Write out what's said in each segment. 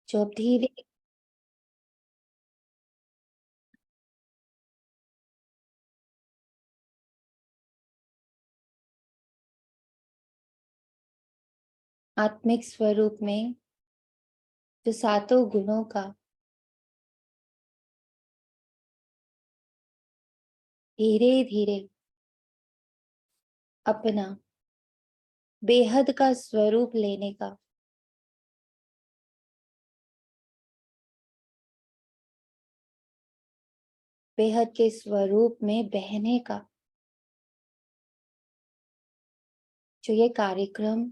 जो अब धीरे आत्मिक स्वरूप में जो सातों गुणों का धीरे धीरे अपना बेहद का स्वरूप लेने का बेहद के स्वरूप में बहने का जो ये कार्यक्रम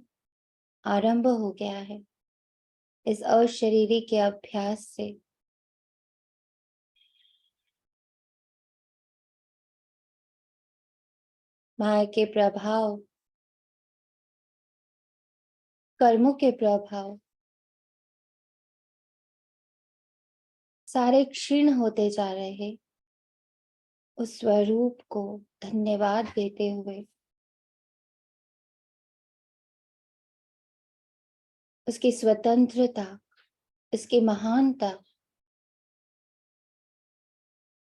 आरंभ हो गया है इस अशरीरी के अभ्यास से माया के प्रभाव कर्मों के प्रभाव सारे क्षीण होते जा रहे उस स्वरूप को धन्यवाद देते हुए उसकी स्वतंत्रता उसकी महानता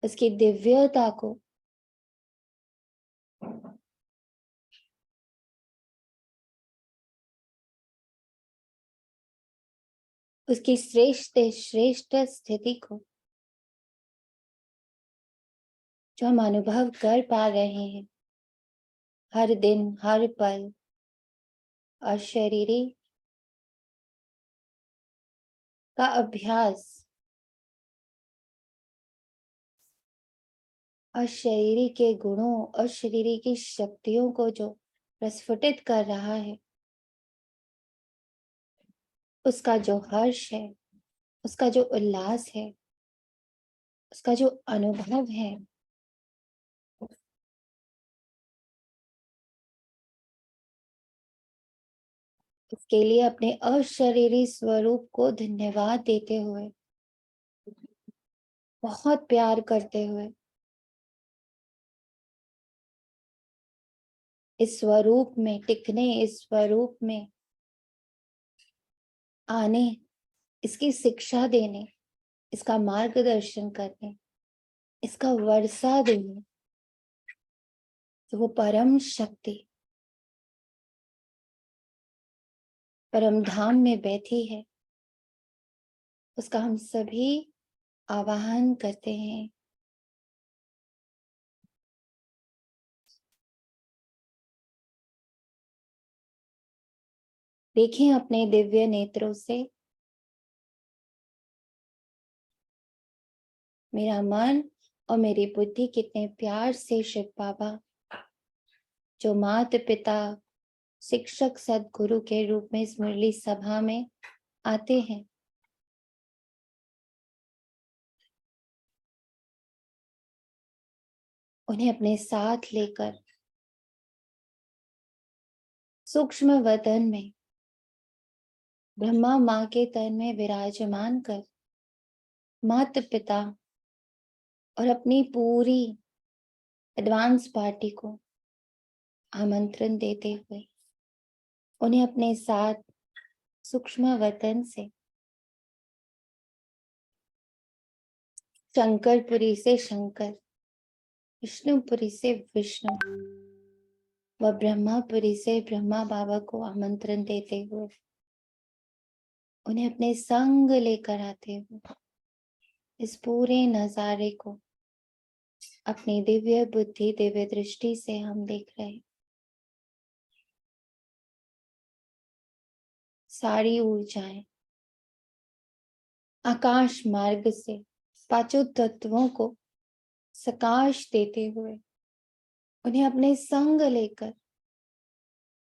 उसकी दिव्यता को उसकी श्रेष्ठ श्रेष्ठ स्थिति को जो हम अनुभव कर पा रहे हैं हर दिन हर पल अशरीरी का अभ्यास अशरीरी के गुणों अशरीरी की शक्तियों को जो प्रस्फुटित कर रहा है उसका जो हर्ष है उसका जो उल्लास है उसका जो अनुभव है उसके लिए अपने अशरीरी स्वरूप को धन्यवाद देते हुए बहुत प्यार करते हुए इस स्वरूप में टिकने इस स्वरूप में आने इसकी शिक्षा देने इसका मार्गदर्शन करने इसका वर्षा देने तो वो परम शक्ति परम धाम में बैठी है उसका हम सभी आवाहन करते हैं। देखें अपने दिव्य नेत्रों से मेरा मन और मेरी बुद्धि कितने प्यार से शिव बाबा जो माता पिता शिक्षक सदगुरु के रूप में इस मुरली सभा में आते हैं उन्हें अपने साथ लेकर सूक्ष्म वतन में ब्रह्मा माँ के तन में विराजमान कर माता पिता और अपनी पूरी एडवांस पार्टी को आमंत्रण देते हुए उन्हें अपने साथ सूक्ष्म वतन से शंकरपुरी से शंकर विष्णुपुरी से विष्णु व ब्रह्मापुरी से ब्रह्मा बाबा को आमंत्रण देते हुए उन्हें अपने संग लेकर आते हुए इस पूरे नजारे को अपनी दिव्य बुद्धि दिव्य दृष्टि से हम देख रहे हैं। सारी ऊर्जाएं आकाश मार्ग से पांचों तत्वों को सकाश देते हुए उन्हें अपने संग लेकर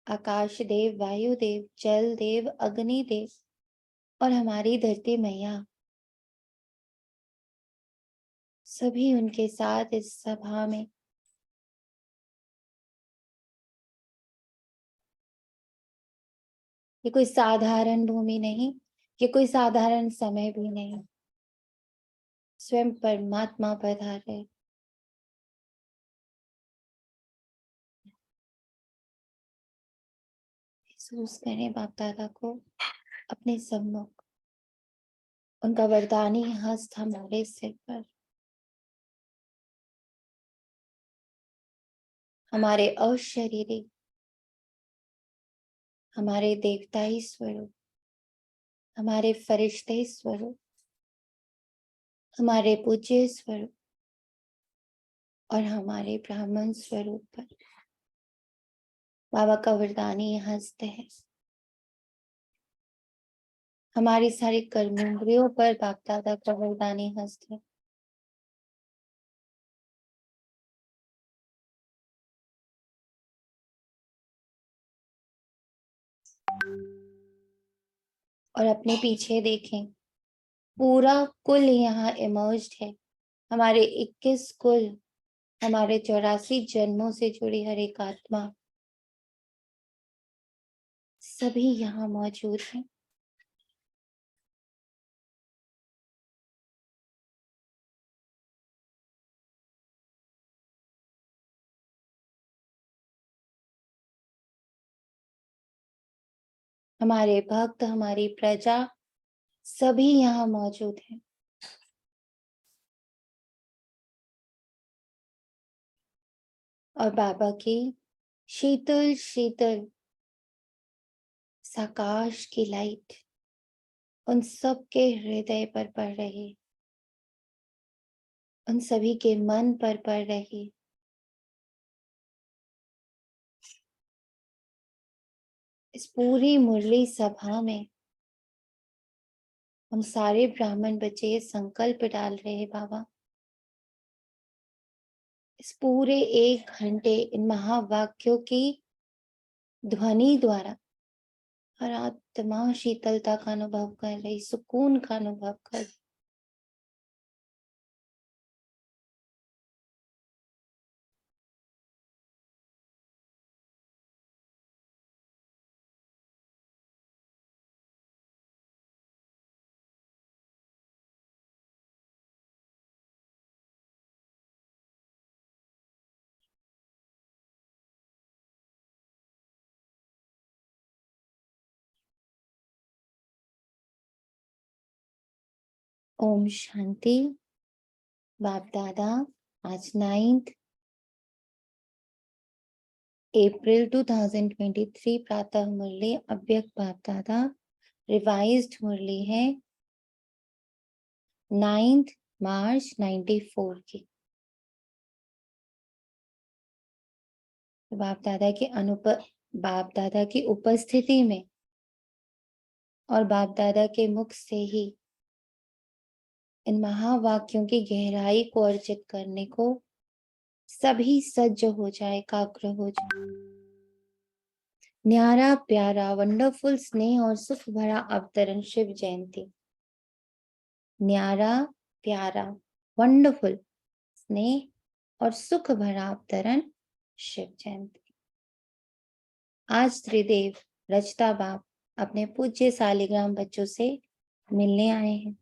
आकाश देव वायु देव जल देव अग्नि देव और हमारी धरती मैया सभी उनके साथ इस सभा में ये कोई साधारण भूमि नहीं ये कोई साधारण समय भी नहीं स्वयं परमात्मा पधारे महसूस करें बाप दादा को अपने सम्मुख उनका वरदानी हस्त हमारे सिर पर, हमारे अशरीरी, हमारे देवताई स्वरूप, हमारे फरिश्ते स्वरूप, हमारे पूज्य स्वरूप और हमारे ब्राह्मण स्वरूप पर बाबा का वरदानी हस्त है। हमारी सारी कर्मेंद्रियों पर बाप दादा का वरदानी हस्त है। और अपने पीछे देखें, पूरा कुल यहाँ इमर्ज्ड है। हमारे 21 कुल, हमारे 84 जन्मों से जुड़ी हर एक आत्मा, सभी यहाँ मौजूद हैं। हमारे भक्त, हमारी प्रजा, सभी यहाँ मौजूद हैं। और बाबा की शीतल शीतल साकाश की लाइट उन सब के हृदय पर पड़ रही, उन सभी के मन पर पड़ रही। इस पूरी मुरली सभा में हम सारे ब्राह्मण बच्चे ये संकल्प डाल रहे हैं, बाबा इस पूरे 1 घंटे इन महावाक्यों की ध्वनि द्वारा हर आत्मा शीतलता का अनुभव कर रही, सुकून का अनुभव कर रही। ओम शांति। बाप दादा आज 9 अप्रैल 2023 प्रातः मुरली अव्यक्त बाप दादा रिवाइज्ड मुरली है 9 मार्च 94 की। बाप दादा की उपस्थिति में और बाप दादा के मुख से ही इन महावाक्यों की गहराई को अर्जित करने को सभी सज्ज हो जाए, एकाग्र हो जाए। न्यारा प्यारा वंडरफुल स्नेह और सुख भरा अवतरण शिव जयंती। न्यारा प्यारा वंडरफुल स्नेह और सुख भरा अवतरण शिव जयंती। आज त्रिदेव रचता बाप अपने पूज्य सालिग्राम बच्चों से मिलने आए हैं।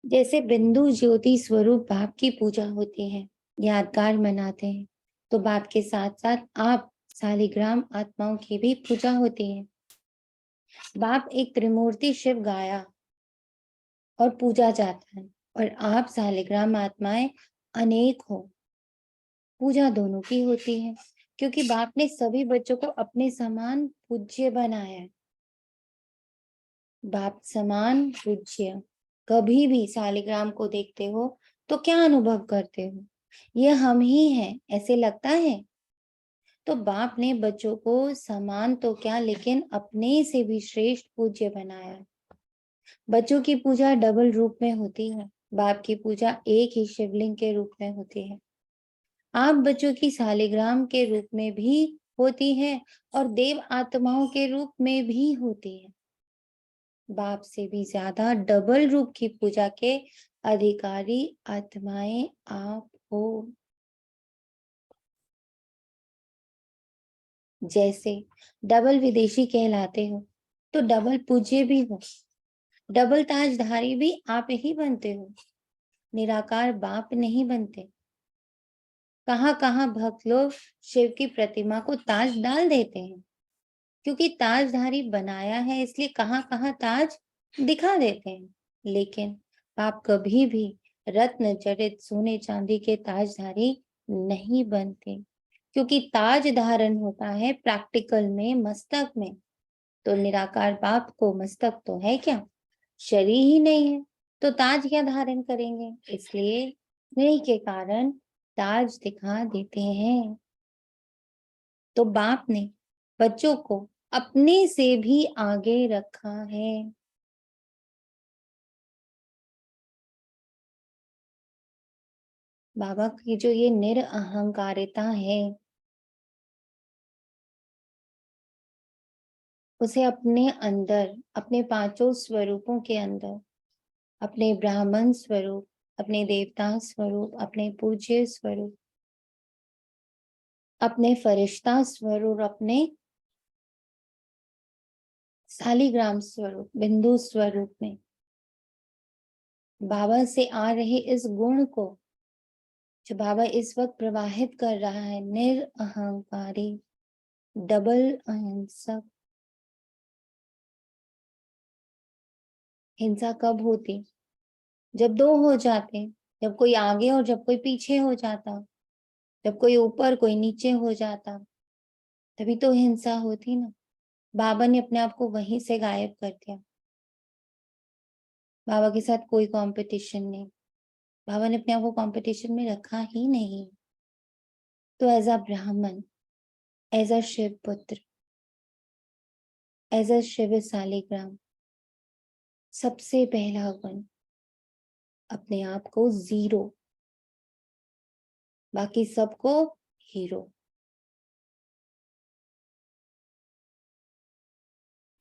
जैसे बिंदु ज्योति स्वरूप बाप की पूजा होती है, यादगार मनाते हैं, तो बाप के साथ साथ आप सालिग्राम आत्माओं की भी पूजा होती है। बाप एक त्रिमूर्ति शिव गाया और पूजा जाता है, और आप सालिग्राम आत्माएं अनेक हो, पूजा दोनों की होती है, क्योंकि बाप ने सभी बच्चों को अपने समान पूज्य बनाया है। बाप समान पूज्य। कभी भी सालिग्राम को देखते हो तो क्या अनुभव करते हो? ये हम ही हैं, ऐसे लगता है? तो बाप ने बच्चों को समान तो क्या, लेकिन अपने से भी श्रेष्ठ पूज्य बनाया। बच्चों की पूजा डबल रूप में होती है, बाप की पूजा एक ही शिवलिंग के रूप में होती है। आप बच्चों की सालिग्राम के रूप में भी होती है और देव आत्माओं के रूप में भी होती है। बाप से भी ज्यादा डबल रूप की पूजा के अधिकारी आत्माएं आप हो। जैसे डबल विदेशी कहलाते हो तो डबल पूज्य भी हो, डबल ताजधारी भी आप ही बनते हो, निराकार बाप नहीं बनते। कहाँ कहाँ भक्त लोग शिव की प्रतिमा को ताज डाल देते हैं, क्योंकि ताजधारी बनाया है इसलिए कहाँ कहाँ ताज दिखा देते हैं, लेकिन आप कभी भी रत्न जड़ित सोने चांदी के ताजधारी नहीं बनते, क्योंकि ताज धारण होता है प्रैक्टिकल में मस्तक में। तो निराकार बाप को मस्तक तो है क्या, शरीर ही नहीं है, तो ताज क्या धारण करेंगे, इसलिए स्नेह के कारण ताज दिखा देते हैं। तो बाप ने बच्चों को अपने से भी आगे रखा है। बाबा की जो ये निरअहंकारिता है, उसे अपने अंदर, अपने पांचों स्वरूपों के अंदर, अपने ब्राह्मण स्वरूप, अपने देवता स्वरूप, अपने पूज्य स्वरूप, अपने फरिश्ता स्वरूप, अपने शालिग्राम स्वरूप, बिंदु स्वरूप में बाबा से आ रहे इस गुण को जो बाबा इस वक्त प्रवाहित कर रहा है, निरअहंकारी, डबल अहिंसक। हिंसा कब होती, जब दो हो जाते, जब कोई आगे और जब कोई पीछे हो जाता, जब कोई ऊपर कोई नीचे हो जाता, तभी तो हिंसा होती ना। बाबा ने अपने आप को वहीं से गायब कर दिया। बाबा के साथ कोई कंपटीशन नहीं, बाबा ने अपने आप को कंपटीशन में रखा ही नहीं। तो एज अ ब्राह्मण, एज अ शिव पुत्र, एज अ शिव शालिग्राम, सबसे पहला गुण अपने आप को जीरो, बाकी सबको हीरो।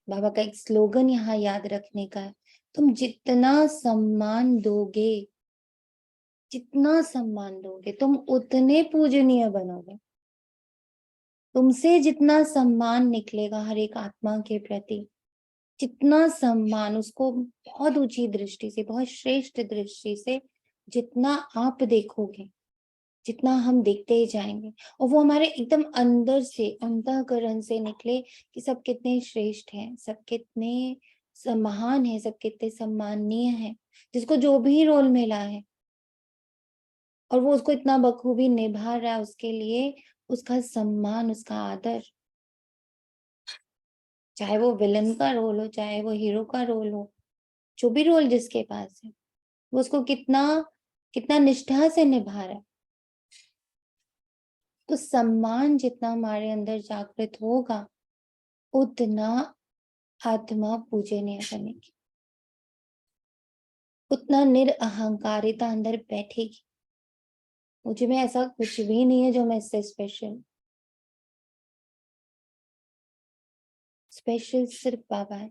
बाबा का एक स्लोगन यहाँ याद रखने का है, तुम जितना सम्मान दोगे, जितना सम्मान दोगे तुम उतने पूजनीय बनोगे। तुमसे जितना सम्मान निकलेगा हर एक आत्मा के प्रति, जितना सम्मान, उसको बहुत ऊंची दृष्टि से, बहुत श्रेष्ठ दृष्टि से जितना आप देखोगे, जितना हम देखते ही जाएंगे, और वो हमारे एकदम अंदर से, अंतःकरण से निकले कि सब कितने श्रेष्ठ हैं, सब कितने महान है, सब कितने सम्माननीय है, जिसको जो भी रोल मिला है और वो उसको इतना बखूबी निभा रहा है, उसके लिए उसका सम्मान, उसका आदर, चाहे वो विलन का रोल हो, चाहे वो हीरो का रोल हो, जो भी रोल जिसके पास है, वो उसको कितना कितना निष्ठा से निभा रहा है। तो सम्मान जितना हमारे अंदर जागृत होगा, उतना आत्मा पूजनीय बनेगी, उतना निरअहंकारिता अंदर बैठेगी। मुझे में ऐसा कुछ भी नहीं है जो मैं इससे स्पेशल, स्पेशल सिर्फ बाबा है,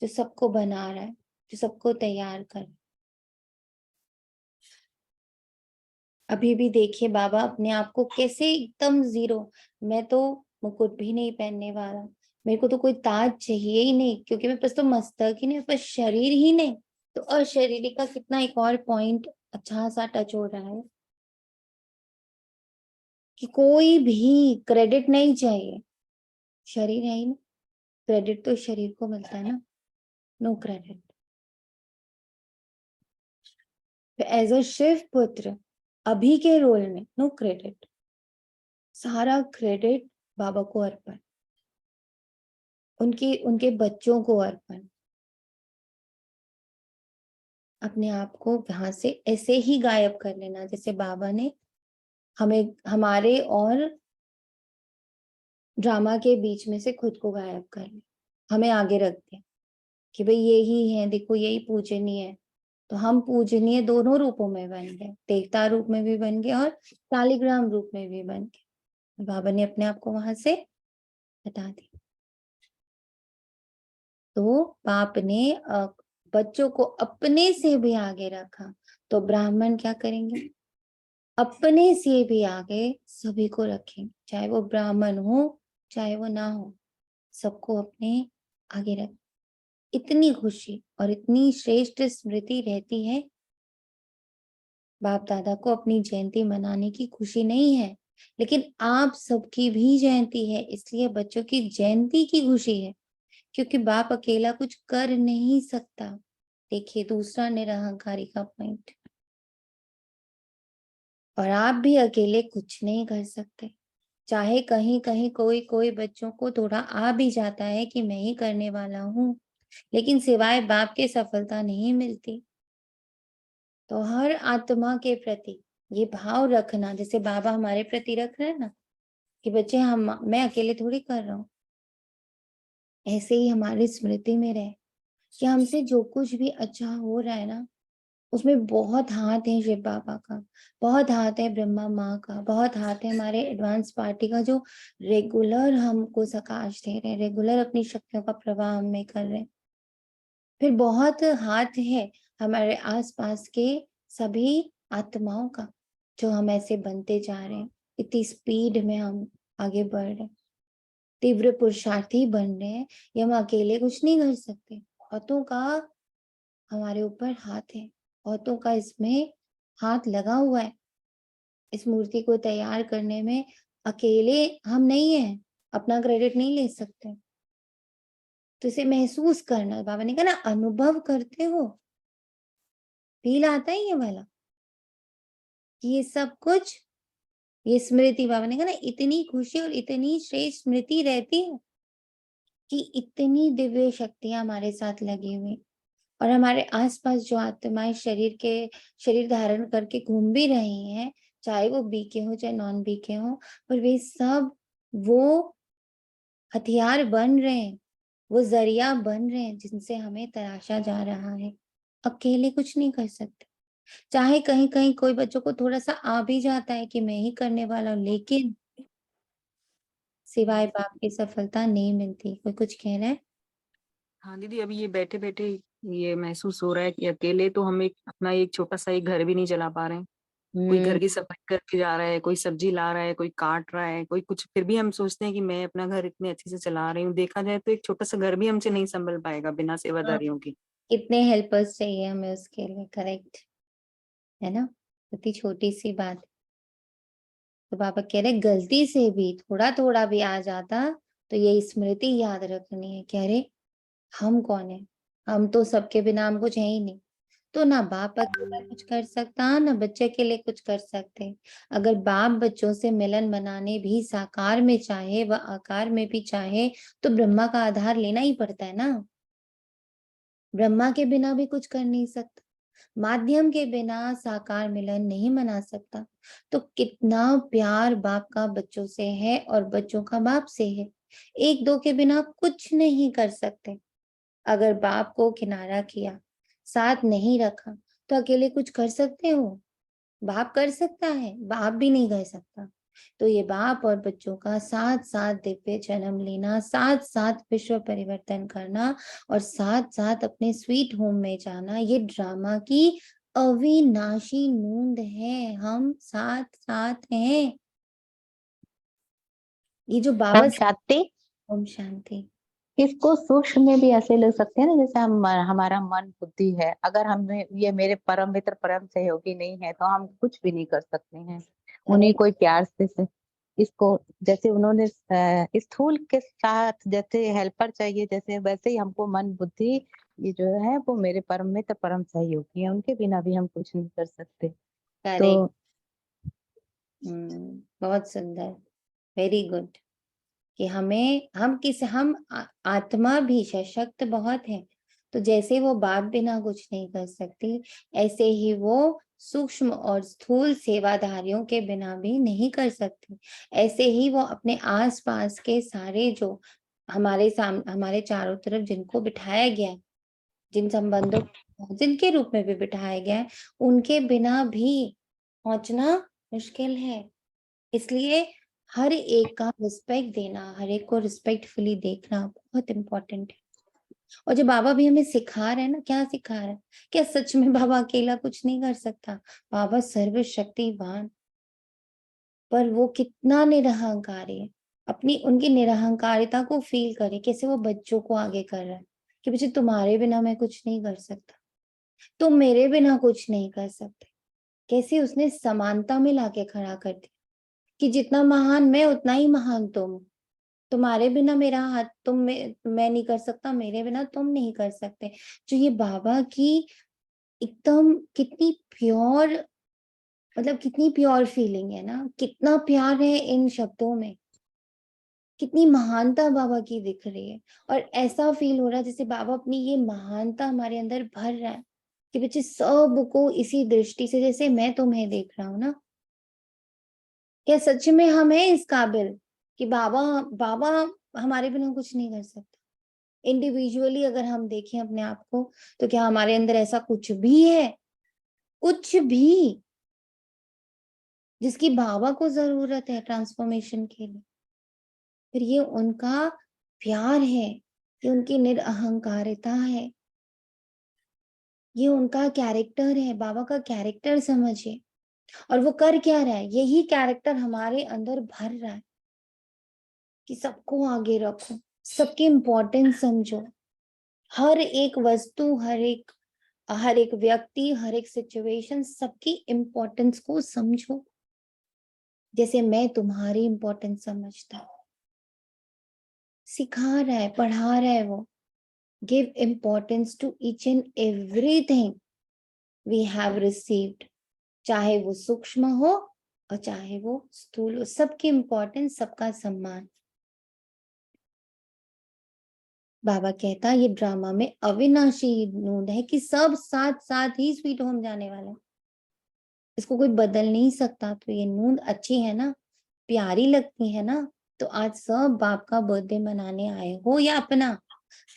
जो सबको बना रहा है, जो सबको तैयार कर। अभी भी देखिए बाबा अपने आप को कैसे एकदम जीरो, मैं तो मुकुट भी नहीं पहनने वाला, मेरे को तो कोई ताज चाहिए ही नहीं, क्योंकि मेरे पास तो मस्तक ही नहीं, मेरे पास शरीर ही नहीं। तो अशरीरी का कितना एक और पॉइंट अच्छा सा टच हो रहा है कि कोई भी क्रेडिट नहीं चाहिए, शरीर है ही ना, क्रेडिट तो शरीर को मिलता है ना, no credit. As a Shiv पुत्र अभी के रोल में नो क्रेडिट, सारा क्रेडिट बाबा को अर्पण, उनके उनके बच्चों को अर्पण। अपने आप को वहां से ऐसे ही गायब कर लेना जैसे बाबा ने हमें हमारे और ड्रामा के बीच में से खुद को गायब कर लिया, हमें आगे रख दिया कि भाई यही है, देखो यही पूजनीय है। तो हम पूजनीय दोनों रूपों में बन गए, देवता रूप में भी बन गए और शालिग्राम रूप में भी बन गए। बाबा ने अपने आप को वहां से हटा दिया। तो बाप ने बच्चों को अपने से भी आगे रखा, तो ब्राह्मण क्या करेंगे, अपने से भी आगे सभी को रखेंगे, चाहे वो ब्राह्मण हो चाहे वो ना हो, सबको अपने आगे रख। इतनी खुशी और इतनी श्रेष्ठ स्मृति रहती है। बाप दादा को अपनी जयंती मनाने की खुशी नहीं है, लेकिन आप सबकी भी जयंती है, इसलिए बच्चों की जयंती की खुशी है, क्योंकि बाप अकेला कुछ कर नहीं सकता। देखिए दूसरा निरहंकारी का पॉइंट। और आप भी अकेले कुछ नहीं कर सकते। चाहे कहीं कहीं कोई कोई बच्चों को थोड़ा आ भी जाता है कि मैं ही करने वाला हूँ, लेकिन सिवाय बाप के सफलता नहीं मिलती। तो हर आत्मा के प्रति ये भाव रखना, जैसे बाबा हमारे प्रति रख रहे हैं ना कि बच्चे हम मैं अकेले थोड़ी कर रहा हूँ, ऐसे ही हमारी स्मृति में रहे कि हमसे जो कुछ भी अच्छा हो रहा है ना, उसमें बहुत हाथ है शिव बाबा का, बहुत हाथ है ब्रह्मा माँ का, बहुत हाथ है हमारे एडवांस पार्टी का, जो रेगुलर हमको सकाश दे रहे हैं, रेगुलर अपनी शक्तियों का प्रवाह हम में कर रहे हैं। फिर बहुत हाथ है हमारे आसपास के सभी आत्माओं का, जो हम ऐसे बनते जा रहे हैं, इतनी स्पीड में हम आगे बढ़ रहे हैं, तीव्र पुरुषार्थी बन रहे हैं। ये हम अकेले कुछ नहीं कर सकते, बहुतों का हमारे ऊपर हाथ है, बहुतों का इसमें हाथ लगा हुआ है। इस मूर्ति को तैयार करने में अकेले हम नहीं हैं, अपना क्रेडिट नहीं ले सकते। तो इसे महसूस करना, बाबा ने कहा ना, अनुभव करते हो, फील आता है ये वाला कि ये सब कुछ, ये स्मृति, बाबा ने कहा ना, इतनी खुशी और इतनी श्रेष्ठ स्मृति रहती है कि इतनी दिव्य शक्तियां हमारे साथ लगी हुई, और हमारे आसपास जो आत्माएं शरीर धारण करके घूम भी रही हैं, चाहे वो बीके हो चाहे नॉन बीके हो, पर वे सब वो हथियार बन रहे हैं, वो जरिया बन रहे हैं जिनसे हमें तराशा जा रहा है। अकेले कुछ नहीं कर सकते। चाहे कहीं कहीं कोई बच्चों को थोड़ा सा आ भी जाता है कि मैं ही करने वाला हूँ, लेकिन सिवाय बाप की सफलता नहीं मिलती। कोई कुछ कह रहा है? हाँ दीदी, अभी ये बैठे बैठे ये महसूस हो रहा है कि अकेले तो हम एक अपना एक छोटा सा एक घर भी नहीं चला पा रहे हैं। कोई घर हम्म। की सफाई करके जा रहा है, कोई सब्जी ला रहा है, कोई काट रहा है, कोई कुछ, फिर भी हम सोचते हैं कि मैं अपना घर इतने अच्छे से चला रही हूँ। देखा जाए तो एक छोटा सा घर भी हमसे नहीं संभल पाएगा बिना हाँ, सेवादारियों की। कितने हेल्पर्स चाहिए हमें उसके लिए, करेक्ट है ना? इतनी छोटी सी बात। तो पापा कह रहे गलती से भी थोड़ा थोड़ा भी आ जाता तो ये स्मृति याद रखनी है, कह रहे हम कौन है, हम तो सबके बिना हम कुछ है ही नहीं। तो ना बाप अकेला कुछ कर सकता ना बच्चे के लिए कुछ कर सकते। अगर बाप बच्चों से मिलन मनाने भी साकार में चाहे व आकार में भी चाहे, तो ब्रह्मा का आधार लेना ही पड़ता है ना। ब्रह्मा के बिना भी कुछ कर नहीं सकता, माध्यम के बिना साकार मिलन नहीं मना सकता। तो कितना प्यार बाप का बच्चों से है और बच्चों का बाप से है। एक दो के बिना कुछ नहीं कर सकते। अगर बाप को किनारा किया, साथ नहीं रखा, तो अकेले कुछ कर सकते हो? बाप कर सकता है, बाप भी नहीं कर सकता। तो ये बाप और बच्चों का साथ साथ दिव्य जन्म लेना, साथ साथ विश्व परिवर्तन करना और साथ साथ अपने स्वीट होम में जाना, ये ड्रामा की अविनाशी नूंद है। हम साथ साथ हैं। ये जो बाबा हम शांति ओम शांति। इसको सूक्ष्म में भी ऐसे ले सकते हैं ना, जैसे हम हमारा मन बुद्धि है, अगर हम ये मेरे परम मित्र परम सहयोगी नहीं है तो हम कुछ भी नहीं कर सकते हैं। उन्हीं करेक्ट। कोई प्यार से इसको, जैसे उन्होंने स्थूल के साथ जैसे हेल्पर चाहिए, जैसे वैसे ही हमको मन बुद्धि ये जो है वो मेरे परम मित्र परम सहयोगी है, उनके बिना भी हम कुछ नहीं कर सकते। करेक्ट। तो बहुत सुंदर, वेरी गुड। कि हम आत्मा भी सशक्त बहुत है। तो जैसे वो बाप बिना कुछ नहीं कर सकती, ऐसे ही वो सूक्ष्म और स्थूल सेवाधारियों के बिना भी नहीं कर सकती। ऐसे ही वो अपने आसपास के सारे जो हमारे चारों तरफ जिनको बिठाया गया है, जिन संबंधों जिनके रूप में भी बिठाया गया है, उनके बिना भी पहुंचना मुश्किल है। इसलिए हर एक का रिस्पेक्ट देना, हर एक को रिस्पेक्टफुली देखना बहुत इम्पोर्टेंट है। और जो बाबा भी हमें सिखा रहे हैं ना, क्या सिखा रहे हैं? क्या सच में बाबा अकेला कुछ नहीं कर सकता? बाबा सर्वशक्तिवान, पर वो कितना निरहंकारी है। अपनी उनकी निरहंकारिता को फील करे, कैसे वो बच्चों को आगे कर रहा है कि बच्चे तुम्हारे बिना मैं कुछ नहीं कर सकता, तुम मेरे बिना कुछ नहीं कर सकते। कैसे उसने समानता में लाके खड़ा कर दिया कि जितना महान मैं उतना ही महान तुम। तुम्हारे बिना मेरा हाथ मैं नहीं कर सकता, मेरे बिना तुम नहीं कर सकते। जो ये बाबा की एकदम कितनी प्योर, मतलब कितनी प्योर फीलिंग है ना, कितना प्यार है इन शब्दों में, कितनी महानता बाबा की दिख रही है। और ऐसा फील हो रहा है जैसे बाबा अपनी ये महानता हमारे अंदर भर रहा है कि बच्चे सबको इसी दृष्टि से, जैसे मैं तुम्हें देख रहा हूं ना, क्या सच में हम हैं इस काबिल कि बाबा बाबा हमारे बिना कुछ नहीं कर सकता। इंडिविजुअली अगर हम देखें अपने आप को, तो क्या हमारे अंदर ऐसा कुछ भी है, कुछ भी, जिसकी बाबा को जरूरत है ट्रांसफॉर्मेशन के लिए? फिर ये उनका प्यार है, ये उनकी निरअहंकारिता है, ये उनका कैरेक्टर है। बाबा का कैरेक्टर समझिए, और वो कर क्या रहा है, यही कैरेक्टर हमारे अंदर भर रहा है कि सबको आगे रखो, सबकी इम्पोर्टेंस समझो, हर एक वस्तु, हर एक व्यक्ति, हर एक सिचुएशन, सबकी इम्पोर्टेंस को समझो जैसे मैं तुम्हारी इम्पोर्टेंस समझता हूं। सिखा रहा है, पढ़ा रहा है वो। Give importance to each and everything we have received, चाहे वो सूक्ष्म हो और चाहे वो स्थूल हो, सबकी इम्पोर्टेंस, सबका सम्मान। बाबा कहता ये ड्रामा में अविनाशी नूंद है कि सब साथ साथ ही स्वीट होम जाने वाले हैं, इसको कोई बदल नहीं सकता। तो ये नूंद अच्छी है ना, प्यारी लगती है ना, तो आज सब बाप का बर्थडे मनाने आए हो या अपना।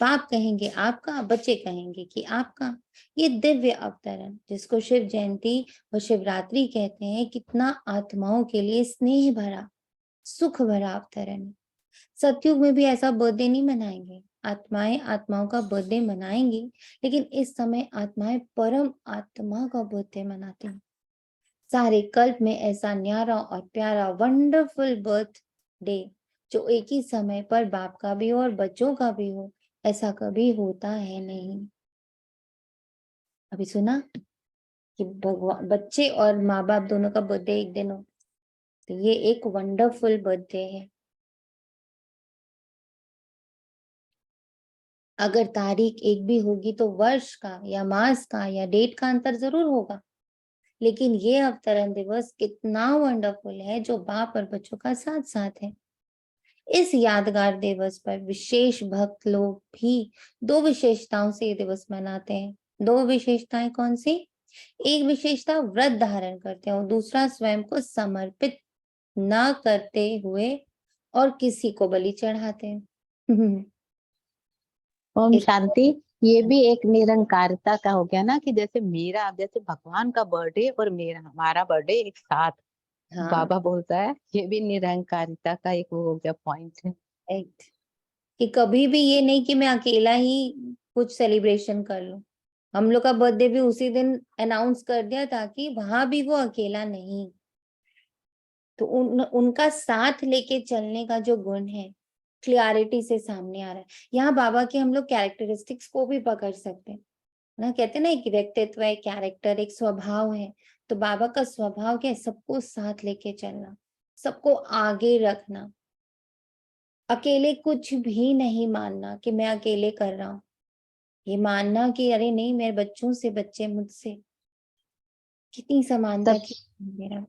बाप कहेंगे आपका, बच्चे कहेंगे कि आपका। ये दिव्य अवतरण जिसको शिव जयंती और शिवरात्रि कहते हैं, कितना आत्माओं के लिए स्नेह भरा, सुख भरा अवतरण है। सतयुग में भी ऐसा बर्थडे नहीं मनाएंगे, आत्माएं आत्माओं का बर्थडे मनाएंगी, लेकिन इस समय आत्माएं परम आत्मा का बर्थडे मनाती हैं। सारे कल्प में ऐसा न्यारा और प्यारा वंडरफुल बर्थ डे जो एक ही समय पर बाप का भी हो और बच्चों का भी हो, ऐसा कभी होता है नहीं। अभी सुना कि भगवान, बच्चे और माँ बाप दोनों का बर्थडे एक दिन हो, तो ये एक वंडरफुल बर्थडे है। अगर तारीख एक भी होगी तो वर्ष का या मास का या डेट का अंतर जरूर होगा, लेकिन ये अवतरण दिवस कितना वंडरफुल है जो बाप और बच्चों का साथ साथ है। इस यादगार दिवस पर विशेष भक्त लोग भी दो विशेषताओं से ये दिवस मनाते हैं। दो विशेषताएं कौन सी? एक विशेषता व्रत धारण करते हैं और दूसरा स्वयं को समर्पित ना करते हुए और किसी को बलि चढ़ाते हैं। ओम शांति। ये भी एक निरंकारिता का हो गया ना, कि जैसे मेरा, जैसे भगवान का बर्थडे और मेरा, हमारा बर्थडे एक साथ, हाँ, बाबा बोलता है, ये भी निरंकारिता का एक वो हो गया पॉइंट है। राइट। कि कभी भी ये नहीं कि मैं अकेला ही कुछ सेलिब्रेशन कर लूं। हम लोग का बर्थडे भी उसी दिन अनाउंस कर दिया ताकि वहां भी वो अकेला नहीं। तो उनका साथ लेके चलने का जो गुण है, क्लियरिटी से सामने आ रहा है। यहाँ बाबा के हम लोग कैरेक्टरिस्टिक्स को भी पकड़ सकते हैं ना, कहते हैं ना एक व्यक्तित्व है, कैरेक्टर, एक स्वभाव है। तो बाबा का स्वभाव क्या है? सबको साथ लेके चलना, सबको आगे रखना, अकेले कुछ भी नहीं मानना कि मैं अकेले कर रहा हूँ। ये मानना कि अरे नहीं, मेरे बच्चों से बच्चे मुझसे, कितनी समानता तब की मेरा।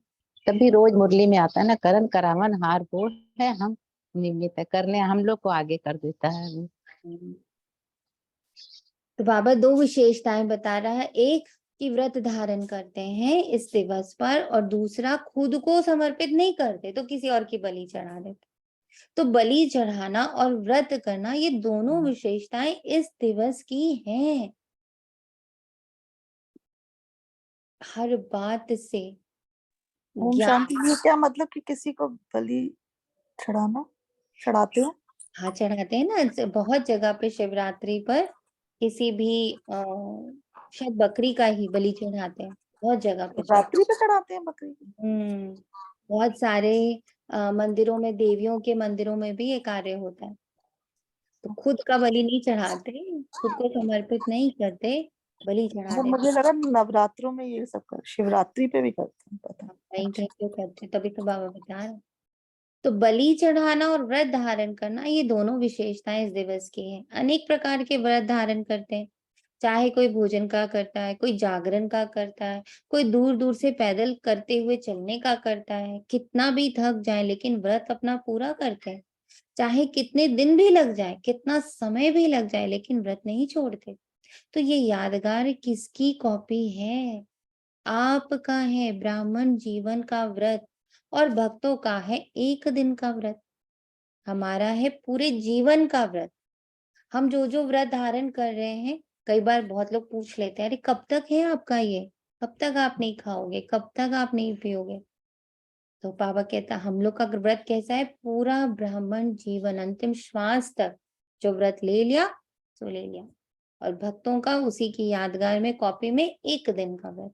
तभी रोज मुरली में आता है ना, करण करावन हार वो है, हम निमित्त है, करने हम लोग को आगे कर देता है वो। तो बाबा दो विशेषताएं बता रहा है, एक कि व्रत धारण करते हैं इस दिवस पर, और दूसरा खुद को समर्पित नहीं करते तो किसी और की बलि चढ़ा देते। तो बलि चढ़ाना और व्रत करना, ये दोनों विशेषताएं इस दिवस की हैं। हर बात से ओम ज्ञान। शांति। ये क्या मतलब कि किसी को बलि चढ़ाना, चढ़ाते हो? हाँ, चढ़ाते हैं ना, बहुत जगह पे शिवरात्रि पर किसी भी शायद बकरी का ही बलि चढ़ाते हैं, बहुत जगह पे रात्रि पे चढ़ाते हैं बकरी? हम्म, बहुत सारे मंदिरों में, देवियों के मंदिरों में भी ये कार्य होता है। तो खुद का बलि नहीं चढ़ाते, खुद को समर्पित नहीं करते, बलि चढ़ा वो देते। मुझे लगा नवरात्रों में ये सब कर, शिवरात्रि पे भी करते हैं, पता। कहीं अच्छा। कहीं तो करते, तभी तो बाबा बता रहे हैं। तो बलि चढ़ाना और व्रत धारण करना, ये दोनों विशेषताएं इस दिवस की हैं। अनेक प्रकार के व्रत धारण करते हैं, चाहे कोई भोजन का करता है, कोई जागरण का करता है, कोई दूर दूर से पैदल करते हुए चलने का करता है। कितना भी थक जाए लेकिन व्रत अपना पूरा करते हैं, चाहे कितने दिन भी लग जाए, कितना समय भी लग जाए, लेकिन व्रत नहीं छोड़ते। तो ये यादगार किसकी कॉपी है? आपका है, ब्राह्मण जीवन का व्रत, और भक्तों का है एक दिन का व्रत। हमारा है पूरे जीवन का व्रत। हम जो जो व्रत धारण कर रहे हैं, कई बार बहुत लोग पूछ लेते हैं, अरे कब तक है आपका ये, कब तक आप नहीं खाओगे, कब तक आप नहीं पियोगे? तो बाबा कहता, हम लोग का व्रत कैसा है? पूरा ब्राह्मण जीवन, अंतिम श्वास तक जो व्रत ले लिया सो ले लिया। और भक्तों का उसी की यादगार में, कॉपी में, एक दिन का व्रत।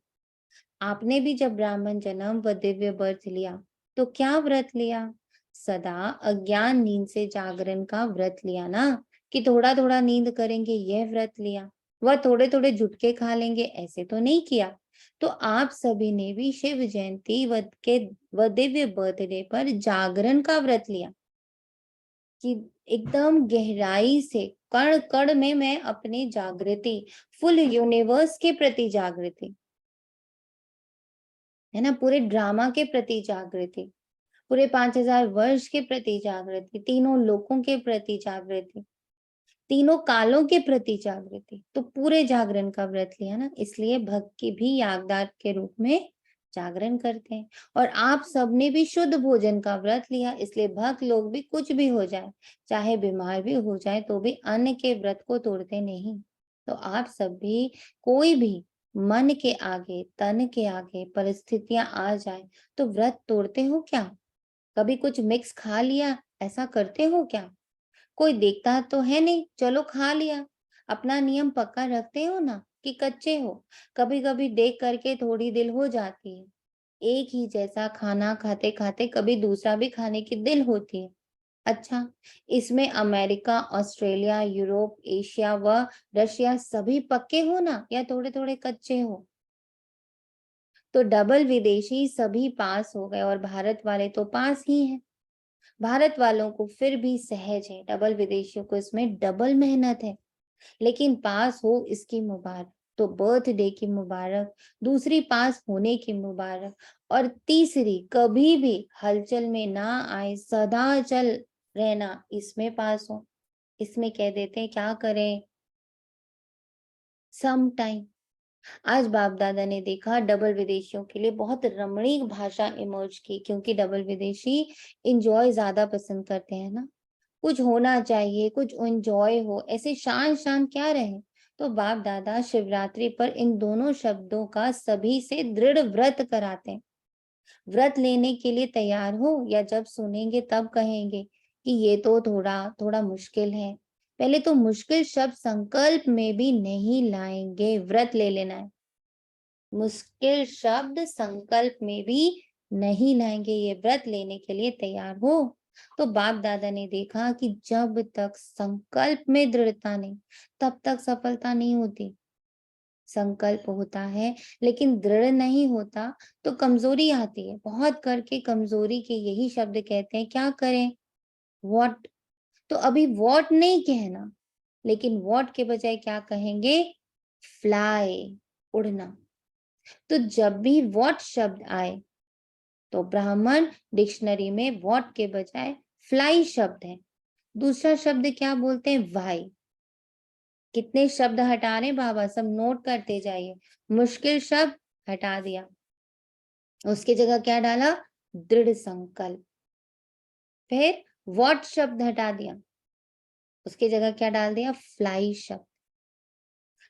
आपने भी जब ब्राह्मण जन्म व दिव्य बर्थ लिया, तो क्या व्रत लिया? सदा अज्ञान नींद से जागरण का व्रत लिया ना, कि थोड़ा थोड़ा नींद करेंगे, यह व्रत लिया। वह थोड़े थोड़े झुटके खा लेंगे, ऐसे तो नहीं किया। तो आप सभी ने भी शिव जयंती व दिव्य बर्थडे पर जागरण का व्रत लिया, कि एकदम गहराई से, कण कण में मैं अपनी जागृति, फुल यूनिवर्स के प्रति जागृति, है ना, पूरे ड्रामा के प्रति जागृति, पूरे 5000 वर्ष के प्रति जागृति, तीनों लोकों के प्रति जागृति, तीनों कालों के प्रति जागृति। तो पूरे जागरण का व्रत लिया ना, इसलिए भक्त की भी यादगार के रूप में जागरण करते हैं। और आप सबने भी शुद्ध भोजन का व्रत लिया, इसलिए भक्त लोग भी कुछ भी हो जाए, चाहे बीमार भी हो जाए, तो भी अन्न के व्रत को तोड़ते नहीं। तो आप सब भी, कोई भी मन के आगे, तन के आगे परिस्थितियां आ जाए, तो व्रत तोड़ते हो क्या? कभी कुछ मिक्स खा लिया, ऐसा करते हो क्या? कोई देखता तो है नहीं, चलो खा लिया। अपना नियम पक्का रखते हो ना, कि कच्चे हो? कभी कभी देख करके थोड़ी दिल हो जाती है, एक ही जैसा खाना खाते खाते कभी दूसरा भी खाने की दिल होती है। अच्छा, इसमें अमेरिका, ऑस्ट्रेलिया, यूरोप, एशिया व रशिया सभी पक्के हो ना, या थोड़े थोड़े कच्चे हो? तो डबल विदेशी सभी पास हो गए, और भारत वाले तो पास ही हैं। भारत वालों को फिर भी सहज है, डबल विदेशियों को इसमें डबल मेहनत है, लेकिन पास हो इसकी मुबारक। तो बर्थडे की मुबारक, दूसरी पास होने की मुबारक, और तीसरी कभी भी हलचल में ना आए, सदा चल रहना, इसमें पास हो। इसमें कह देते हैं क्या करें, सम टाइम। आज बाप दादा ने देखा डबल विदेशियों के लिए बहुत रमणीक भाषा इमर्ज की, क्योंकि डबल विदेशी इंजॉय ज्यादा पसंद करते हैं ना, कुछ होना चाहिए, कुछ एंजॉय हो, ऐसे शान शान क्या रहे। तो बाप दादा शिवरात्रि पर इन दोनों शब्दों का सभी से दृढ़ व्रत कराते हैं। व्रत लेने के लिए तैयार हो, या जब सुनेंगे तब कहेंगे कि ये तो थोड़ा थोड़ा मुश्किल है? पहले तो मुश्किल शब्द संकल्प में भी नहीं लाएंगे, व्रत ले लेना है। मुश्किल शब्द संकल्प में भी नहीं लाएंगे, ये व्रत लेने के लिए तैयार हो। तो बाप दादा ने देखा कि जब तक संकल्प में दृढ़ता नहीं, तब तक सफलता नहीं होती। संकल्प होता है लेकिन दृढ़ नहीं होता, तो कमजोरी आती है। बहुत करके कमजोरी के यही शब्द कहते हैं, क्या करें, व्हाट। तो अभी व्हाट नहीं कहना, लेकिन व्हाट के बजाय क्या कहेंगे, फ्लाई, उड़ना। तो जब भी व्हाट शब्द आए, तो ब्राह्मण डिक्शनरी में व्हाट के बजाय फ्लाई शब्द है। दूसरा शब्द क्या बोलते हैं, वाई। कितने शब्द हटा रहे बाबा, सब नोट करते जाइए। मुश्किल शब्द हटा दिया, उसकी जगह क्या डाला, दृढ़ संकल्प। फिर व्हाट शब्द हटा दिया, उसकी जगह क्या डाल दिया, फ्लाई शब्द।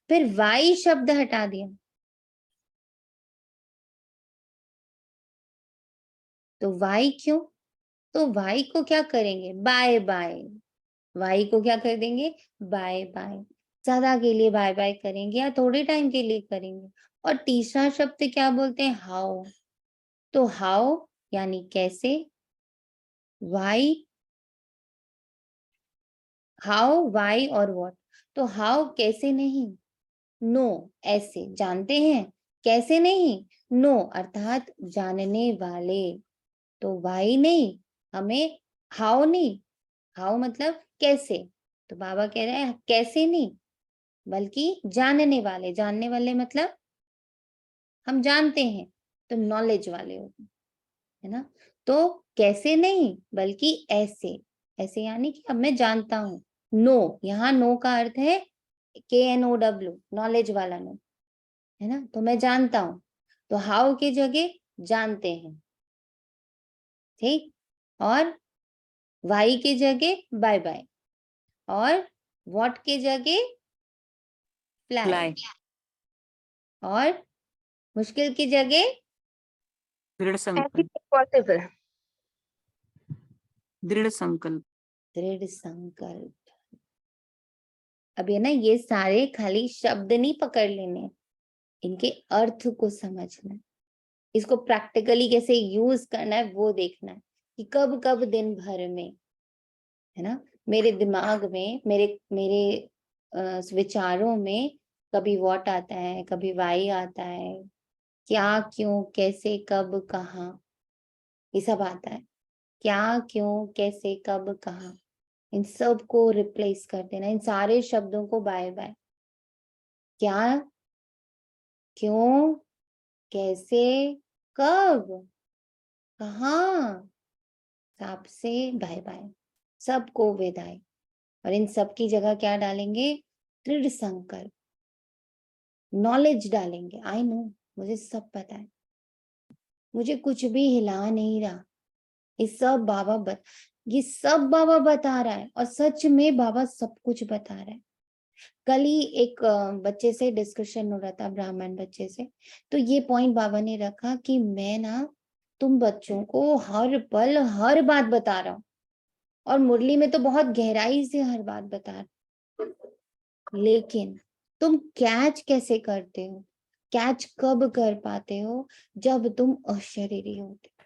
फिर वाई शब्द हटा दिया, तो वाई क्यों? तो वाई को क्या करेंगे, बाय बाय। वाई को क्या कर देंगे, बाय बाय। ज्यादा के लिए बाय बाय करेंगे या थोड़े टाइम के लिए करेंगे? और तीसरा शब्द क्या बोलते हैं, हाउ। तो हाउ यानी कैसे, वाई, हाउ, वाई और व्हाट। तो हाउ कैसे नहीं, नो ऐसे जानते हैं, कैसे नहीं, नो अर्थात जानने वाले। तो वाई नहीं, हमें हाउ नहीं, हाउ मतलब कैसे। तो बाबा कह रहे हैं कैसे नहीं, बल्कि जानने वाले। जानने वाले मतलब हम जानते हैं, तो नॉलेज वाले होते हैं, है ना। तो कैसे नहीं बल्कि ऐसे, ऐसे यानी कि अब मैं जानता हूं। नो, यहाँ नो का अर्थ है KNOW, नॉलेज वाला नो, है ना। तो मैं जानता हूं, तो हाउ की जगह जानते हैं, ठीक। और वाई की जगह बाय बाय, और व्हाट की जगह फ्लाई, फ्लाई, और मुश्किल की जगह दृढ़ संकल्प, पॉसिबल। दृढ़ संकल्प। दृढ़ संकल्प। अब ये ना, ये सारे खाली शब्द नहीं पकड़ लेने, इनके अर्थ को समझना है, इसको प्रैक्टिकली कैसे यूज करना है वो देखना है, कि कब कब दिन भर में, है ना, मेरे दिमाग में, मेरे मेरे विचारों में कभी व्हाट आता है, कभी वाई आता है, क्या, क्यों, कैसे, कब, कहाँ, ये सब आता है। क्या, क्यों, कैसे, कब, कहाँ, इन सब को रिप्लेस कर देना, इन सारे शब्दों को बाय बाय। क्या, क्यों, कैसे, कब, कहाँ, साप से बाय बाय, सबको विदाई। और इन सब की जगह क्या डालेंगे, दृढ़ संकल्प, नॉलेज डालेंगे। आई नो, मुझे सब पता है, मुझे कुछ भी हिला नहीं रहा, ये सब बाबा बता रहा है, और सच में बाबा सब कुछ बता रहा है। कल ही एक बच्चे से डिस्कशन हो रहा था, ब्राह्मण बच्चे से, तो ये पॉइंट बाबा ने रखा कि मैं ना तुम बच्चों को हर पल हर बात बता रहा हूँ, और मुरली में तो बहुत गहराई से हर बात बता रहा हूं, लेकिन तुम कैच कैसे करते हो, कैच कब कर पाते हो, जब तुम अशरीरी होते हो।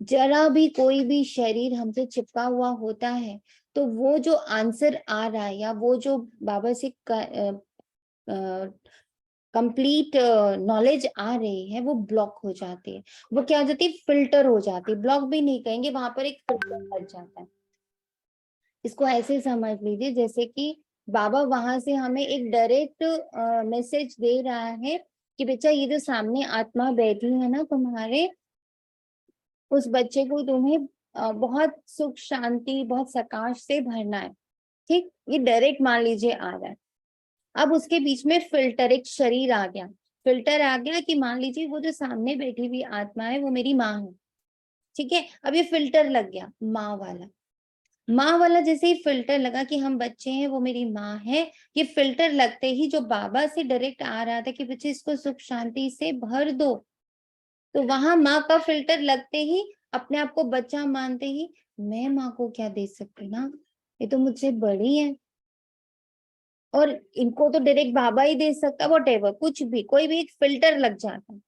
जरा भी कोई भी शरीर हमसे चिपका हुआ होता है, तो वो जो आंसर आ रहा है, या वो जो बाबा से कंप्लीट नॉलेज आ रही है, वो ब्लॉक हो जाती है। वो क्या हो जाती है, फिल्टर हो जाती है, ब्लॉक भी नहीं कहेंगे, वहां पर एक फिल्टर लग जाता है। इसको ऐसे समझ लीजिए जैसे कि बाबा वहां से हमें एक डायरेक्ट मैसेज दे रहा है कि बेटा, ये जो सामने आत्मा बैठी है ना तुम्हारे, उस बच्चे को तुम्हें बहुत सुख शांति, बहुत सकाश से भरना है, ठीक। ये डायरेक्ट मान लीजिए आ रहा है। अब उसके बीच में फिल्टर, एक शरीर आ गया, फिल्टर आ गया कि मान लीजिए वो जो सामने बैठी हुई आत्मा है वो मेरी माँ है, ठीक है। अब ये फिल्टर लग गया माँ वाला, माँ वाला जैसे ही फिल्टर लगा कि हम बच्चे हैं, वो मेरी माँ है, ये फिल्टर लगते ही जो बाबा से डायरेक्ट आ रहा था कि बच्चे इसको सुख शांति से भर दो, तो वहां माँ का फिल्टर लगते ही, अपने आप को बच्चा मानते ही, मैं माँ को क्या दे सकती ना, ये तो मुझसे बड़ी है, और इनको तो डायरेक्ट बाबा ही दे सकता, वॉटेवर, कुछ भी, कोई भी एक फिल्टर लग जाता।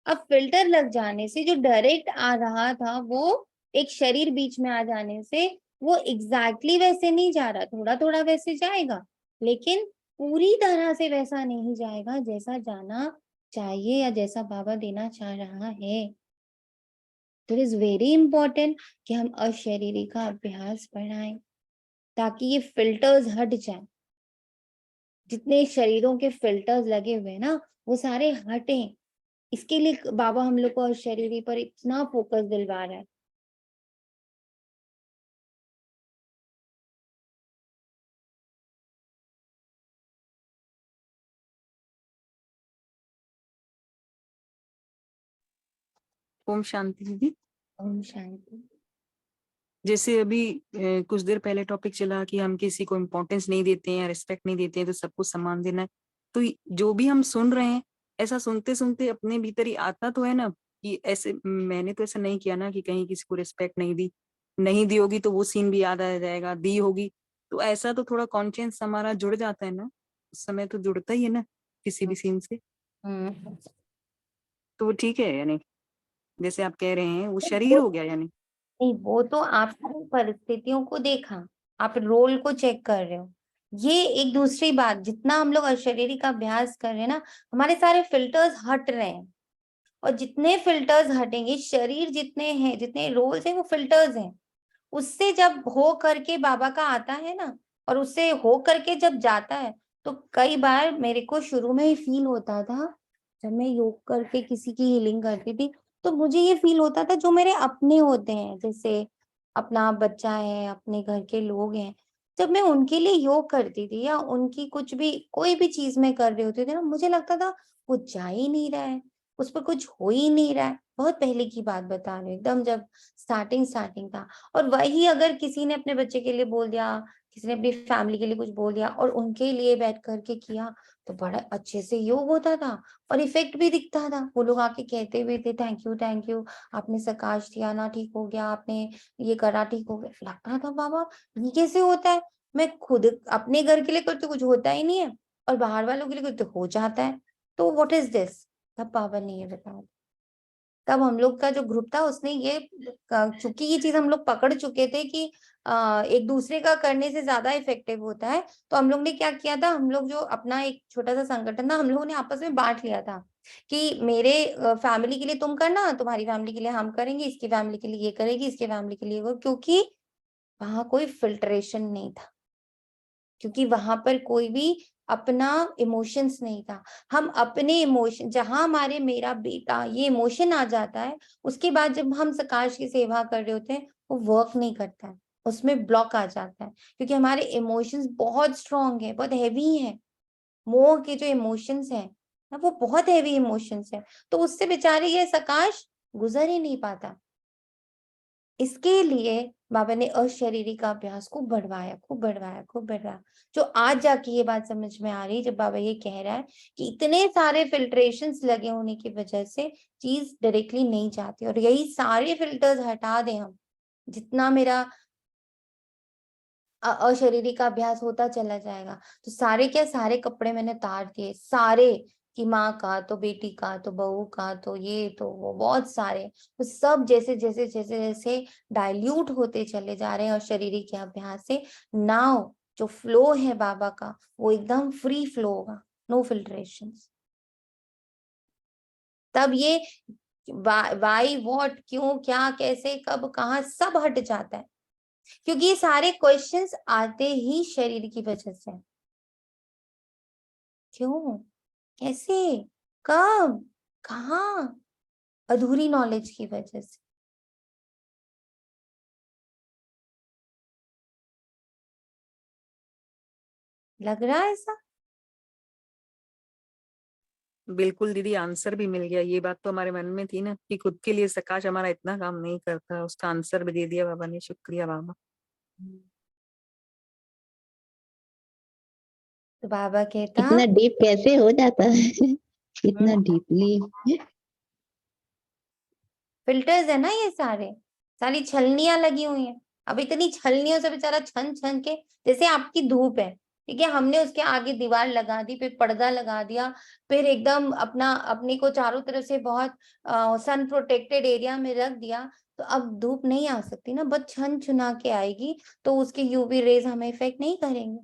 अब फिल्टर लग जाने से जो डायरेक्ट आ रहा था, वो एक शरीर बीच में आ जाने से वो एग्जैक्टली वैसे नहीं जा रहा, थोड़ा थोड़ा वैसे जाएगा, लेकिन पूरी तरह से वैसा नहीं जाएगा जैसा जाना चाहिए, या जैसा बाबा देना चाह रहा है। तो इट इज वेरी इंपॉर्टेंट कि हम अशरीरी का अभ्यास बढ़ाएं, ताकि ये फिल्टर्स हट जाए। जितने शरीरों के फिल्टर्स लगे हुए हैं ना, वो सारे हटें। इसके लिए बाबा हम लोग को अशरीरी पर इतना फोकस दिलवा रहा है। ओम शांति दीदी। ओम शांति। जैसे अभी कुछ देर पहले टॉपिक चला कि हम किसी को इम्पोर्टेंस नहीं देते हैं या रिस्पेक्ट नहीं देते हैं, तो सबको सम्मान देना है। तो जो भी हम सुन रहे हैं, ऐसा सुनते सुनते अपने भीतर ही आता तो है ना कि ऐसे मैंने तो ऐसा नहीं किया ना कि कहीं किसी को रिस्पेक्ट नहीं दी, नहीं दी होगी तो वो सीन भी याद आ जाएगा, दी होगी तो ऐसा तो थोड़ा कॉन्शियस हमारा जुड़ जाता है ना, उस समय तो जुड़ता ही है ना किसी भी सीन से। तो वो ठीक है, यानी जैसे आप कह रहे हैं वो शरीर हो गया यानी। नहीं, वो तो आपने परिस्थितियों को देखा, आप रोल को चेक कर रहे हो। ये एक दूसरी बात, जितना हम लोग अशरीरी का अभ्यास कर रहे हैं ना, हमारे सारे फिल्टर्स हट रहे हैं। और जितने फिल्टर्स हटेंगे, शरीर जितने हैं, जितने रोल्स हैं, वो फिल्टर्स हैं। उससे जब हो करके बाबा का आता है ना, और उससे हो करके जब जाता है, तो कई बार मेरे को शुरू में ही फील होता था, जब मैं योग करके किसी की हीलिंग करती थी, तो मुझे ये फील होता था जो मेरे अपने होते हैं, जैसे अपना बच्चा है, अपने घर के लोग हैं, जब मैं उनके लिए योग करती थी या उनकी कुछ भी कोई भी चीज में कर रही होती थी ना, मुझे लगता था वो जा ही नहीं रहा है, उस पर कुछ हो ही नहीं रहा है। बहुत पहले की बात बता रही हूँ, एकदम जब स्टार्टिंग स्टार्टिंग था। और वही अगर किसी ने अपने बच्चे के लिए बोल दिया, किसी ने अपनी फैमिली के लिए कुछ बोल दिया और उनके लिए बैठ करके किया, तो बड़ा अच्छे से योग होता था और इफेक्ट भी दिखता था। वो लोग आके कहते भी थे, थैंक यू, आपने सकाश दिया ना, ठीक हो गया, आपने ये करा, ठीक हो गया। लगता था बाबा ये कैसे होता है, मैं खुद अपने घर के लिए करती कुछ होता ही नहीं है, और बाहर वालों के लिए करते हो जाता है, तो व्हाट इज दिस। तब बाबा ने ये बताया। तब हम लोग का जो ग्रुप था उसने ये, चूंकि ये चीज हम लोग पकड़ चुके थे कि एक दूसरे का करने से ज्यादा इफेक्टिव होता है, तो हम लोग ने क्या किया था, हम लोग जो अपना एक छोटा सा संगठन था, हम लोगों ने आपस में बांट लिया था कि मेरे फैमिली के लिए तुम करना, तुम्हारी फैमिली के लिए हम करेंगे, इसकी फैमिली के लिए ये करेगी, इसकी फैमिली के लिए वो, क्योंकि वहां कोई फिल्ट्रेशन नहीं था, क्योंकि वहां पर कोई भी अपना इमोशंस नहीं था। हम अपने इमोशन, जहां हमारे मेरा बेटा ये इमोशन आ जाता है, उसके बाद जब हम सकाश की सेवा कर रहे होते हैं, वो वर्क नहीं करता है, उसमें ब्लॉक आ जाता है, क्योंकि हमारे इमोशंस बहुत स्ट्रांग है, बहुत हैवी है। मोह के जो इमोशंस हैं ना, वो बहुत हैवी इमोशंस है, तो उससे बेचारे ये सकाश गुजर ही नहीं पाता। इसके लिए बाबा ने अशरीरी का अभ्यास खूब बढ़वाया, खूब बढ़वाया, खूब बढ़वाया। जो आज जाके ये बात समझ में आ रही, जब बाबा ये कह रहा है कि इतने सारे फिल्ट्रेशंस लगे होने की वजह से चीज डायरेक्टली नहीं जाती, और यही सारे फिल्टर्स हटा दें हम, जितना मेरा अशरीरी का अभ्यास होता चला जाएगा, तो सारे क्या, सारे कपड़े मैंने उतार दिए सारे, कि माँ का तो बेटी का तो बहू का तो ये तो वो, बहुत सारे, तो सब जैसे जैसे जैसे जैसे डाइल्यूट होते चले जा रहे हैं अशरीरी के अभ्यास से, नाउ जो फ्लो है बाबा का, वो एकदम फ्री फ्लो होगा, नो फिल्ट्रेशन। तब ये वाई वॉट, क्यों, क्या, कैसे, कब, कहाँ, सब हट जाता है, क्योंकि ये सारे क्वेश्चंस आते ही शरीर की वजह से। क्यों, कैसे, कब, कहाँ, अधूरी नॉलेज की वजह से। लग रहा है ऐसा? बिल्कुल दीदी, आंसर भी मिल गया। ये बात तो हमारे मन में थी ना कि खुद के लिए सकाश हमारा इतना काम नहीं करता, उसका आंसर भी दे दिया बाबा ने। शुक्रिया बाबा। तो बाबा कहता, इतना डीप कैसे हो जाता है इतना डीपली। फिल्टर्स है ना ये सारे, सारी छलनियां लगी हुई हैं। अब इतनी छलनियों से बेचारा छन छन के, जैसे आपकी धूप है, ठीक है, हमने उसके आगे दीवार लगा दी, फिर पर्दा लगा दिया, फिर एकदम अपना अपने को चारों तरफ से बहुत सन प्रोटेक्टेड एरिया में रख दिया, तो अब धूप नहीं आ सकती ना, बस छन छुना के आएगी, तो उसके यूवी रेज हमें इफेक्ट नहीं करेंगे।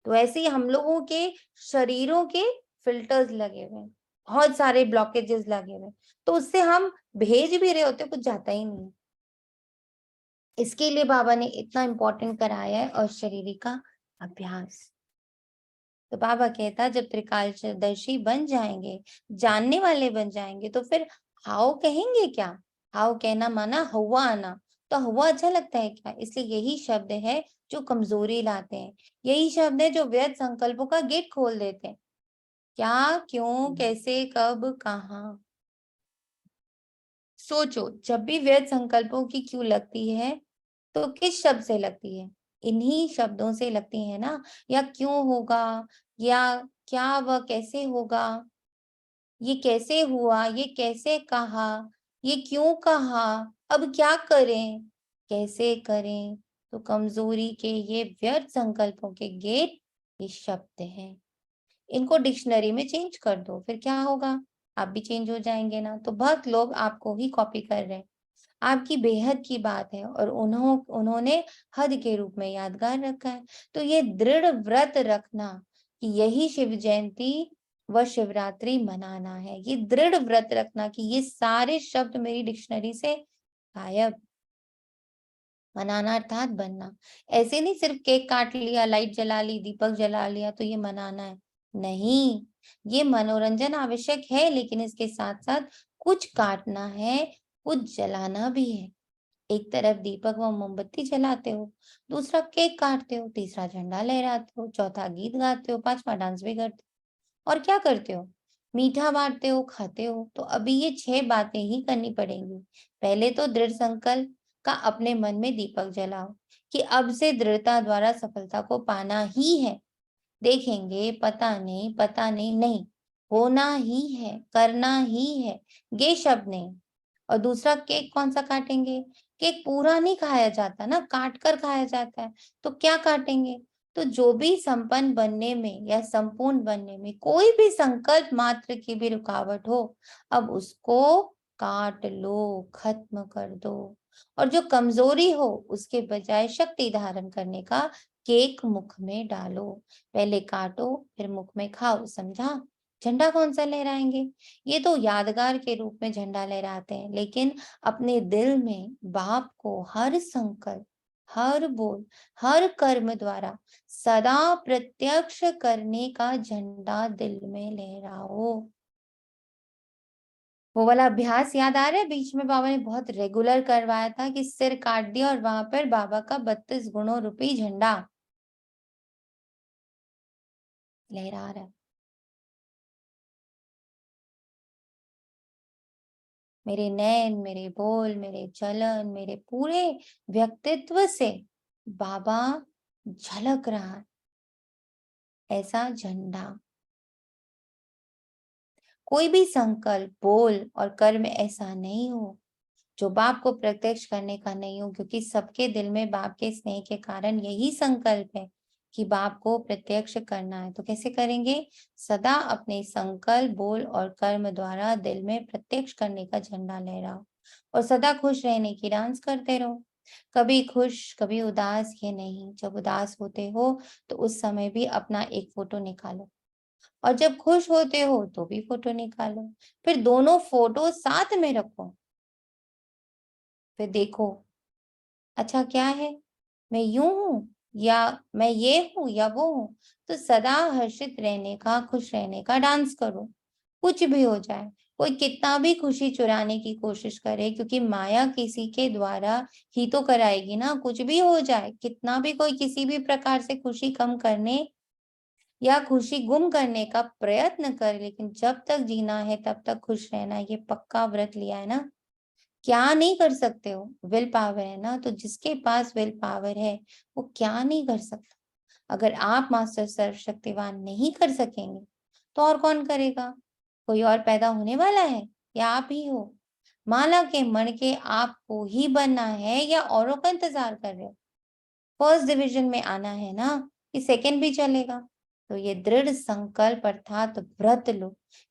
तो ऐसे ही हम लोगों के शरीरों के फिल्टर्स लगे हुए हैं, बहुत सारे ब्लॉकेजेस लगे हुए हैं, तो उससे हम भेज भी रहे होते, कुछ जाता ही नहीं है। इसके लिए बाबा ने इतना इंपॉर्टेंट कराया है अशरीरी का अभ्यास। तो बाबा कहता, जब त्रिकालदर्शी बन जाएंगे, जानने वाले बन जाएंगे, तो फिर हाउ कहेंगे क्या। हाउ कहना माना हुआ आना, तो हुआ अच्छा लगता है क्या, इसलिए यही शब्द है जो कमजोरी लाते हैं, यही शब्द है जो व्यर्थ संकल्पों का गेट खोल देते हैं। क्या, क्यों, कैसे, कब, कहाँ। सोचो, जब भी व्यर्थ संकल्पों की क्यों लगती है, तो किस शब्द से लगती है, इन्हीं शब्दों से लगती है ना। या क्यों होगा, या क्या, वह कैसे होगा, ये कैसे हुआ, ये कैसे कहा, ये क्यों कहा, अब क्या करें, कैसे करें, तो कमजोरी के ये व्यर्थ संकल्पों के गेट ये शब्द हैं। इनको डिक्शनरी में चेंज कर दो, फिर क्या होगा, आप भी चेंज हो जाएंगे ना। तो बहुत लोग आपको ही कॉपी कर रहे हैं, आपकी बेहद की बात है और उन्होंने हद के रूप में यादगार रखा है। तो ये दृढ़ व्रत रखना कि यही शिव जयंती व शिवरात्रि मनाना है, ये दृढ़ व्रत रखना कि ये सारे शब्द मेरी डिक्शनरी से गायब। मनाना अर्थात बनना। ऐसे नहीं सिर्फ केक काट लिया, लाइट जला ली, दीपक जला लिया तो ये मनाना है, नहीं। ये मनोरंजन आवश्यक है, लेकिन इसके साथ साथ कुछ काटना है, कुछ जलाना भी है। एक तरफ दीपक व मोमबत्ती जलाते हो, दूसरा केक काटते हो, तीसरा झंडा लहराते हो, चौथा गीत गाते हो, पांचवा डांस भी करते हो। और क्या करते हो? मीठा बांटते हो, खाते हो। तो अभी ये 6 बातें ही करनी पड़ेंगी। पहले तो दृढ़ संकल्प का अपने मन में दीपक जलाओ कि अब से दृढ़ता द्वारा सफलता को पाना ही है। देखेंगे, पता नहीं, नहीं, होना ही है, करना ही है, ये शब्द नहीं। और दूसरा, केक कौन सा काटेंगे? केक पूरा नहीं खाया जाता ना, काट कर खाया जाता है। तो क्या काटेंगे? तो जो भी संपन्न बनने में या संपूर्ण बनने में कोई भी संकल्प मात्र की भी रुकावट हो, अब उसको काट लो, खत्म कर दो। और जो कमजोरी हो, उसके बजाय शक्ति धारण करने का केक मुख में डालो। पहले काटो, फिर मुख में खाओ, समझा? झंडा कौन सा लहराएंगे? ये तो यादगार के रूप में झंडा लहराते हैं, लेकिन अपने दिल में बाप को हर संकल्प, हर बोल, हर कर्म द्वारा सदा प्रत्यक्ष करने का झंडा दिल में लहराओ। वो वाला अभ्यास याद आ रहा है? बीच में बाबा ने बहुत रेगुलर करवाया था कि सिर काट दिया और वहां पर बाबा का 32 गुणों रूपी झंडा लहरा रहा है। मेरे नैन, मेरे बोल, मेरे चलन, मेरे पूरे व्यक्तित्व से बाबा झलक रहा है, ऐसा झंडा। कोई भी संकल्प, बोल और कर्म ऐसा नहीं हो जो बाप को प्रत्यक्ष करने का नहीं हो, क्योंकि सबके दिल में बाप के स्नेह के कारण यही संकल्प है कि बाप को प्रत्यक्ष करना है। तो कैसे करेंगे? सदा अपने संकल्प, बोल और कर्म द्वारा दिल में प्रत्यक्ष करने का झंडा लहराओ और सदा खुश रहने की डांस करते रहो। कभी खुश, कभी उदास, ये नहीं। जब उदास होते हो तो उस समय भी अपना एक फोटो निकालो, और जब खुश होते हो तो भी फोटो निकालो। फिर दोनों फोटो साथ में रखो, फिर देखो अच्छा क्या है, मैं यूं हूं या मैं ये हूं या वो हूं। तो सदा हर्षित रहने का, खुश रहने का डांस करो, कुछ भी हो जाए। कोई कितना भी खुशी चुराने की कोशिश करे, क्योंकि माया किसी के द्वारा ही तो कराएगी ना। कुछ भी हो जाए, कितना भी कोई किसी भी प्रकार से खुशी कम करने या खुशी गुम करने का प्रयत्न करे, लेकिन जब तक जीना है तब तक खुश रहना, ये पक्का व्रत लिया है ना। क्या नहीं कर सकते हो? विल पावर है ना। तो जिसके पास विल पावर है वो क्या नहीं कर सकता। अगर आप मास्टर सर्वशक्तिवान नहीं कर सकेंगे तो और कौन करेगा? कोई और पैदा होने वाला है या आप ही हो? माला के मण के आपको ही बनना है या औरों का इंतजार कर रहे हो? फर्स्ट डिवीजन में आना है ना, कि सेकंड भी चलेगा? तो ये दृढ़ संकल्प अर्थात व्रत लो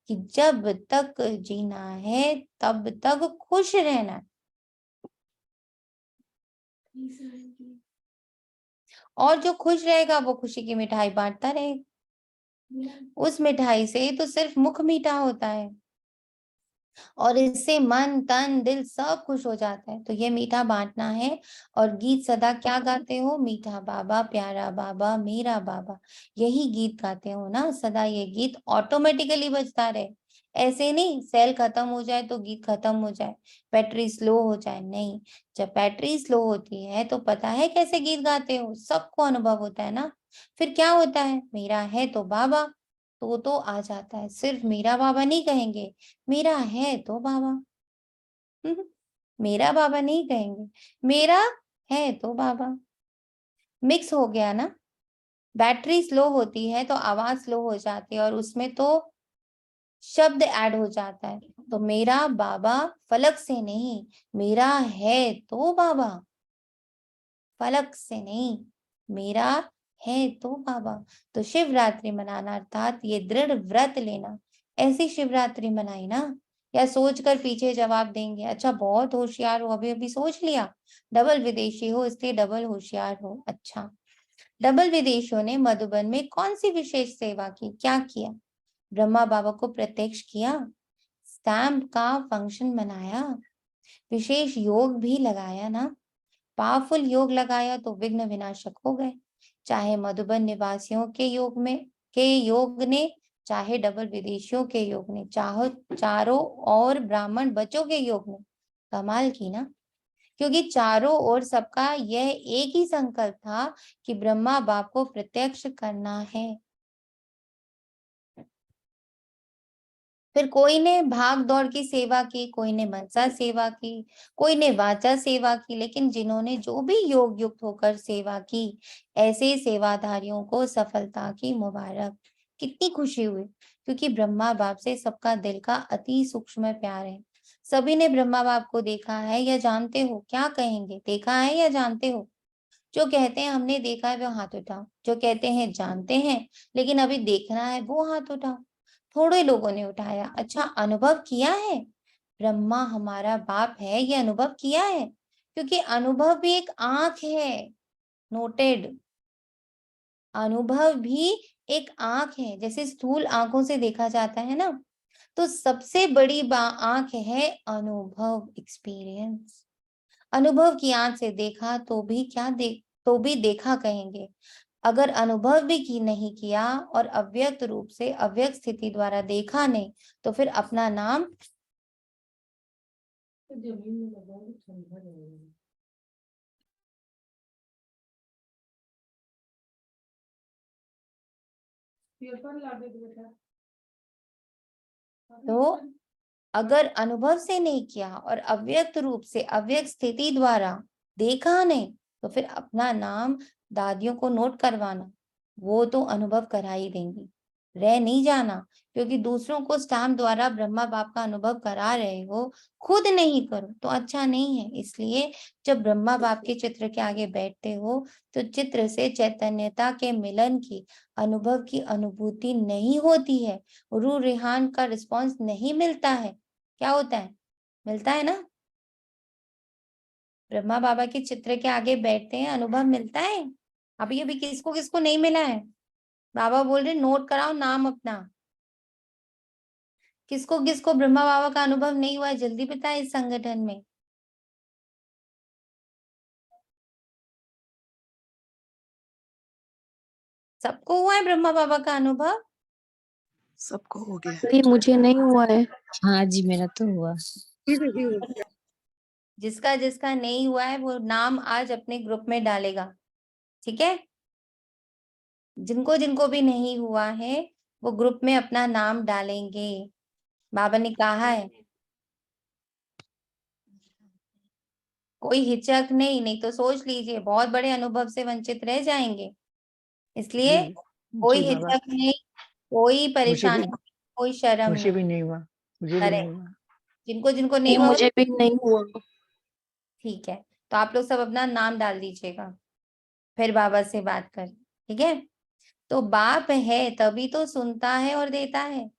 कि जब तक जीना है तब तक खुश रहना है। और जो खुश रहेगा वो खुशी की मिठाई बांटता रहेगा। उस मिठाई से तो सिर्फ मुख मीठा होता है और इससे मन, तन, दिल सब खुश हो जाता है। तो ये मीठा बांटना है। और गीत सदा क्या गाते हो? मीठा बाबा, प्यारा बाबा, मेरा बाबा, यही गीत गाते हो ना। सदा ये गीत ऑटोमेटिकली बजता रहे। ऐसे नहीं सेल खत्म हो जाए तो गीत खत्म हो जाए, बैटरी स्लो हो जाए, नहीं। जब बैटरी स्लो होती है तो पता है कैसे गीत गाते हो, सबको अनुभव होता है ना। फिर क्या होता है? मेरा है तो बाबा, तो आ जाता है। सिर्फ मेरा बाबा नहीं कहेंगे, मेरा है तो बाबा। मेरा बाबा नहीं कहेंगे, मेरा है तो बाबा। मिक्स हो गया ना। बैटरी स्लो होती है तो आवाज स्लो हो जाती है और उसमें तो शब्द ऐड हो जाता है। तो मेरा बाबा फलक से नहीं, मेरा है तो बाबा, फलक से नहीं, मेरा है तो बाबा। तो शिवरात्रि मनाना अर्थात ये दृढ़ व्रत लेना। ऐसी शिवरात्रि मनाई ना, या सोचकर पीछे जवाब देंगे? अच्छा, बहुत होशियार हो, अभी अभी सोच लिया। डबल विदेशी हो इसलिए डबल होशियार हो। अच्छा, डबल विदेशियों ने मधुबन में कौन सी विशेष सेवा की, क्या किया? ब्रह्मा बाबा को प्रत्यक्ष किया, स्टैम्प का फंक्शन मनाया, विशेष योग भी लगाया ना। पावरफुल योग लगाया तो विघ्न विनाशक हो गए। चाहे मधुबन निवासियों के योग ने, चाहे डबल विदेशियों के योग ने, चाहे चारों और ब्राह्मण बच्चों के योग ने, कमाल की ना। क्योंकि चारों ओर सबका यह एक ही संकल्प था कि ब्रह्मा बाप को प्रत्यक्ष करना है। फिर कोई ने भाग दौड़ की सेवा की, कोई ने मनसा सेवा की, कोई ने वाचा सेवा की, लेकिन जिन्होंने जो भी योग युक्त होकर सेवा की, ऐसे सेवाधारियों को सफलता की मुबारक। कितनी खुशी हुई, क्योंकि ब्रह्मा बाप से सबका दिल का अति सूक्ष्म प्यार है। सभी ने ब्रह्मा बाप को देखा है या जानते हो? क्या कहेंगे, देखा है या जानते हो? जो कहते हैं हमने देखा है वो हाथ उठाओ, जो कहते हैं जानते हैं लेकिन अभी देखना है वो हाथ उठाओ। थोड़े लोगों ने उठाया। अच्छा, अनुभव किया है ब्रह्मा हमारा बाप है, ये अनुभव किया है? क्योंकि अनुभव भी एक आंख है। नोटेड, अनुभव भी एक आंख है। जैसे स्थूल आंखों से देखा जाता है ना, तो सबसे बड़ी आंख है अनुभव, एक्सपीरियंस। अनुभव की आंख से देखा तो भी तो भी देखा कहेंगे। अगर अनुभव भी नहीं किया और अव्यक्त रूप से अव्यक्त स्थिति द्वारा देखा नहीं, तो फिर अपना नाम तो अगर अनुभव से नहीं किया और अव्यक्त रूप से अव्यक्त स्थिति द्वारा देखा नहीं, तो फिर अपना नाम दादियों को नोट करवाना, वो तो अनुभव करा ही देंगी, रह नहीं जाना। क्योंकि दूसरों को स्टैम्प द्वारा ब्रह्मा बाप का अनुभव करा रहे हो, खुद नहीं करो तो अच्छा नहीं है। इसलिए जब ब्रह्मा बाप के चित्र के आगे बैठते हो, तो चित्र से चैतन्यता के मिलन की, अनुभव की अनुभूति नहीं होती है, रूह रेहान का रिस्पॉन्स नहीं मिलता है। क्या होता है? मिलता है ना? ब्रह्मा बाबा के चित्र के आगे बैठते हैं, अनुभव मिलता है। अभी अभी किसको किसको नहीं मिला है? बाबा बोल रहे नोट कराओ नाम अपना। किसको किसको ब्रह्मा बाबा का अनुभव नहीं हुआ है, जल्दी बताए इस संगठन में। सबको हुआ है ब्रह्मा बाबा का अनुभव? सबको हो गया। जी मुझे नहीं हुआ है। हाँ जी, मेरा तो हुआ। जिसका जिसका नहीं हुआ है वो नाम आज अपने ग्रुप में डालेगा, ठीक है? जिनको जिनको भी नहीं हुआ है वो ग्रुप में अपना नाम डालेंगे, बाबा ने कहा है। कोई हिचक नहीं, नहीं तो सोच लीजिए बहुत बड़े अनुभव से वंचित रह जाएंगे। इसलिए कोई जी बाबा, हिचक नहीं, कोई मुझे परेशानी, भी कोई शर्म मुझे नहीं। भी नहीं हुआ, मुझे भी अरे, नहीं हुआ। जिनको जिनको नहीं नहीं हुआ मुझे भी नहीं हुआ। ठीक है, तो आप लोग सब अपना नाम डाल दीजिएगा, फिर बाबा से बात कर, ठीक है? तो बाप है तभी तो सुनता है और देता है,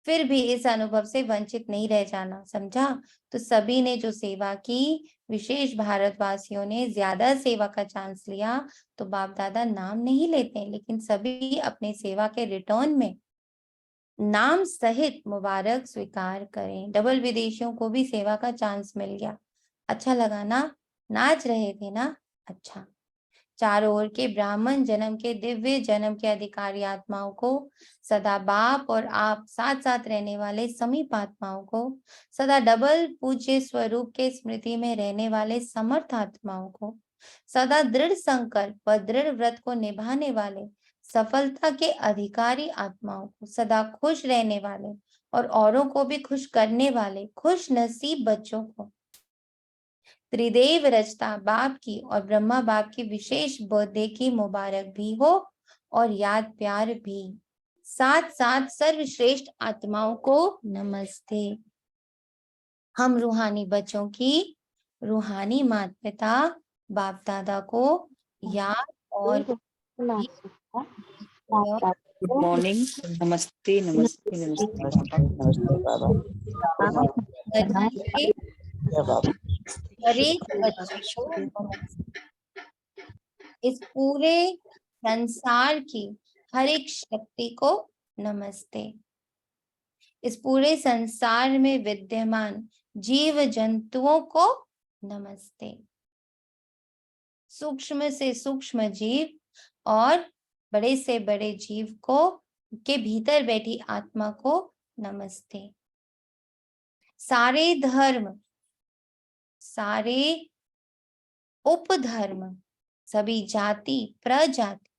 फिर भी इस अनुभव से वंचित नहीं रह जाना, समझा? तो सभी ने जो सेवा की, विशेष भारतवासियों ने ज्यादा सेवा का चांस लिया, तो बाप दादा नाम नहीं लेते, लेकिन सभी अपने सेवा के रिटर्न में नाम सहित मुबारक स्वीकार करें। डबल विदेशियों को भी सेवा का चांस मिल गया, अच्छा लगा ना? नाच रहे थे ना? अच्छा, चारों ओर के ब्राह्मण जन्म के दिव्य जन्म के अधिकारी आत्माओं को, सदा बाप और आप साथ साथ रहने वाले समीप आत्माओं को, सदा डबल पूज्य स्वरूप के स्मृति में रहने वाले समर्थ आत्माओं को, सदा दृढ़ संकल्प व दृढ़ व्रत को निभाने वाले सफलता के अधिकारी आत्माओं को, सदा खुश रहने वाले और औरों को भी खुश करने वाले खुश नसीब बच्चों को, त्रिदेव रचता बाप की और ब्रह्मा बाप की विशेष बर्थडे की मुबारक भी हो और याद प्यार भी। साथ साथ सर्वश्रेष्ठ आत्माओं को नमस्ते। हम रूहानी बच्चों की रूहानी माता पिता बाप दादा को याद और गुड मॉर्निंग, नमस्ते नमस्ते नमस्ते। नमस्ते बाबा। नमस्ते। जय बाबा। हर एक बच्चे को नमस्ते। इस पूरे संसार की हर एक शक्ति को नमस्ते। इस पूरे संसार में विद्यमान जीव जंतुओं को नमस्ते। सूक्ष्म से सूक्ष्म जीव और बड़े से बड़े जीव को के भीतर बैठी आत्मा को नमस्ते। सारे धर्म, सारे उपधर्म, सभी जाति प्रजाति,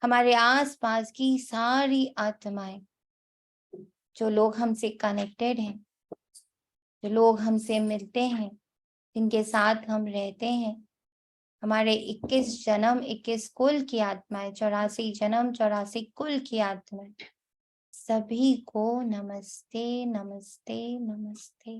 हमारे आसपास की सारी आत्माएं, जो लोग हमसे कनेक्टेड हैं, जो लोग हमसे मिलते हैं, जिनके साथ हम रहते हैं, हमारे 21 जन्म 21 कुल की आत्माएं, 84 जन्म 84 कुल की आत्माएं, सभी को नमस्ते नमस्ते नमस्ते।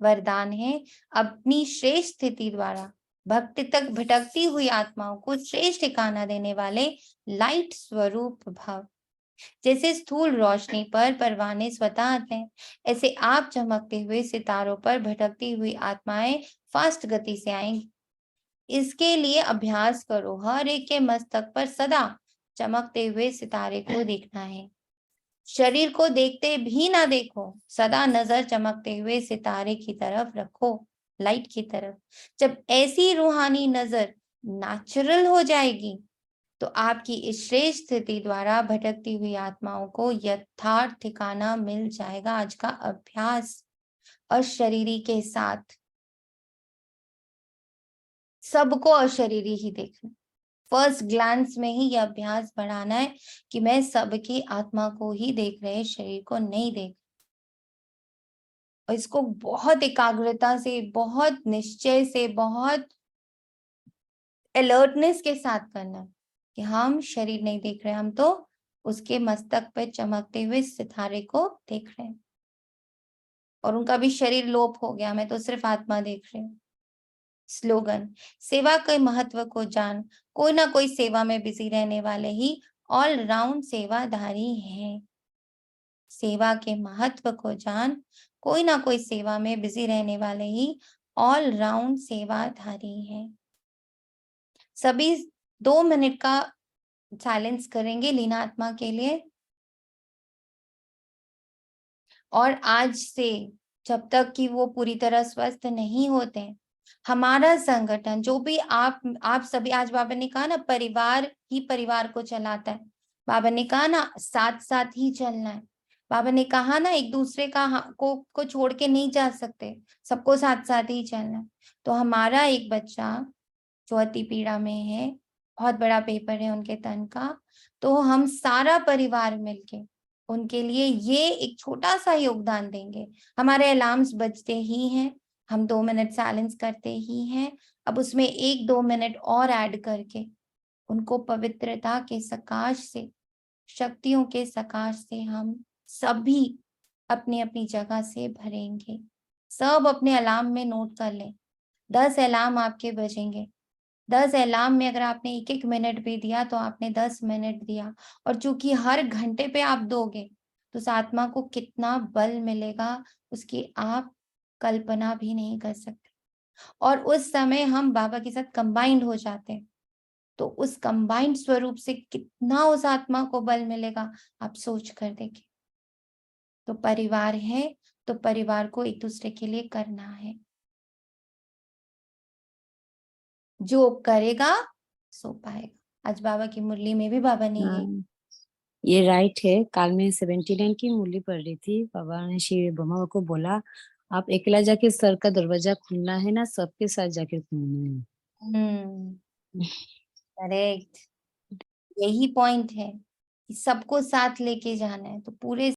वरदान है अपनी श्रेष्ठ स्थिति द्वारा भक्ति तक भटकती हुई आत्माओं को श्रेष्ठ ठिकाना देने वाले लाइट स्वरूप भव। जैसे स्थूल रोशनी पर परवाने स्वतः आते हैं, ऐसे आप चमकते हुए सितारों पर भटकती हुई आत्माएं फास्ट गति से आएंगी। इसके लिए अभ्यास करो। हर एक के मस्तक पर सदा चमकते हुए सितारे को देखना है। शरीर को देखते भी ना देखो, सदा नजर चमकते हुए सितारे की तरफ रखो, लाइट की तरफ। जब ऐसी रूहानी नजर नेचुरल हो जाएगी तो आपकी इस श्रेष्ठ स्थिति द्वारा भटकती हुई आत्माओं को यथार्थ ठिकाना मिल जाएगा। आज का अभ्यास अशरीरी के साथ, सबको अशरीरी ही देखना। फर्स्ट ग्लांस में ही यह अभ्यास बढ़ाना है कि मैं सबकी आत्मा को ही देख रहे, शरीर को नहीं देख। और इसको बहुत एकाग्रता से, बहुत निश्चय से, बहुत अलर्टनेस के साथ करना है कि हम शरीर नहीं देख रहे, हम तो उसके मस्तक पे चमकते हुए सितारे को देख रहे हैं और उनका भी शरीर लोप हो गया, मैं तो सिर्फ आत्मा देख रही हूँ। स्लोगन, सेवा के महत्व को जान, कोई ना कोई सेवा में बिजी रहने वाले ही ऑलराउंड सेवाधारी हैं। सेवा के महत्व को जान, कोई ना कोई सेवा में बिजी रहने वाले ही ऑलराउंड सेवाधारी हैं। सभी 2 मिनट का साइलेंस करेंगे लीना आत्मा के लिए। और आज से जब तक कि वो पूरी तरह स्वस्थ नहीं होते, हमारा संगठन जो भी आप सभी, आज बाबा ने कहा ना परिवार ही परिवार को चलाता है, बाबा ने कहा ना साथ साथ ही चलना है, बाबा ने कहा ना एक दूसरे को छोड़ के नहीं जा सकते, सबको साथ साथ ही चलना है। तो हमारा एक बच्चा जो अति पीड़ा में है, बहुत बड़ा पेपर है उनके तन का, तो हम सारा परिवार मिलके उनके लिए ये एक छोटा सा योगदान देंगे। हमारे अलार्म्स बजते ही हैं, हम 2 मिनट साइलेंस करते ही हैं, अब उसमें 1-2 मिनट और ऐड करके उनको पवित्रता के सकाश से, शक्तियों के सकाश से हम सभी अपनी अपनी जगह से भरेंगे। सब अपने अलार्म में नोट कर लें, 10 अलार्म आपके बजेंगे। 10 अलार्म में अगर आपने 1-1 मिनट भी दिया तो आपने 10 मिनट दिया। और चूंकि हर घंटे पे आप दोगे तो उस आत्मा को कितना बल मिलेगा उसकी आप कल्पना भी नहीं कर सकते। और उस समय हम बाबा के साथ कंबाइंड हो जाते हैं तो उस कंबाइंड स्वरूप से कितना उस आत्मा को बल मिलेगा आप सोच कर देखिए। तो परिवार है तो परिवार को एक दूसरे के लिए करना है, जो करेगा सो पाएगा। आज बाबा की मुरली में भी बाबा ने ये राइट है। काल में 79 की मुरली पढ़ रही थी, बाबा ने श्री ब्रह्मा को बोला आप अकेला जाके सर का दरवाजा खुलना है ना, सबके साथ जाके खुलना है। करेक्ट, यही पॉइंट है कि सबको साथ लेके जाना है। तो पूरे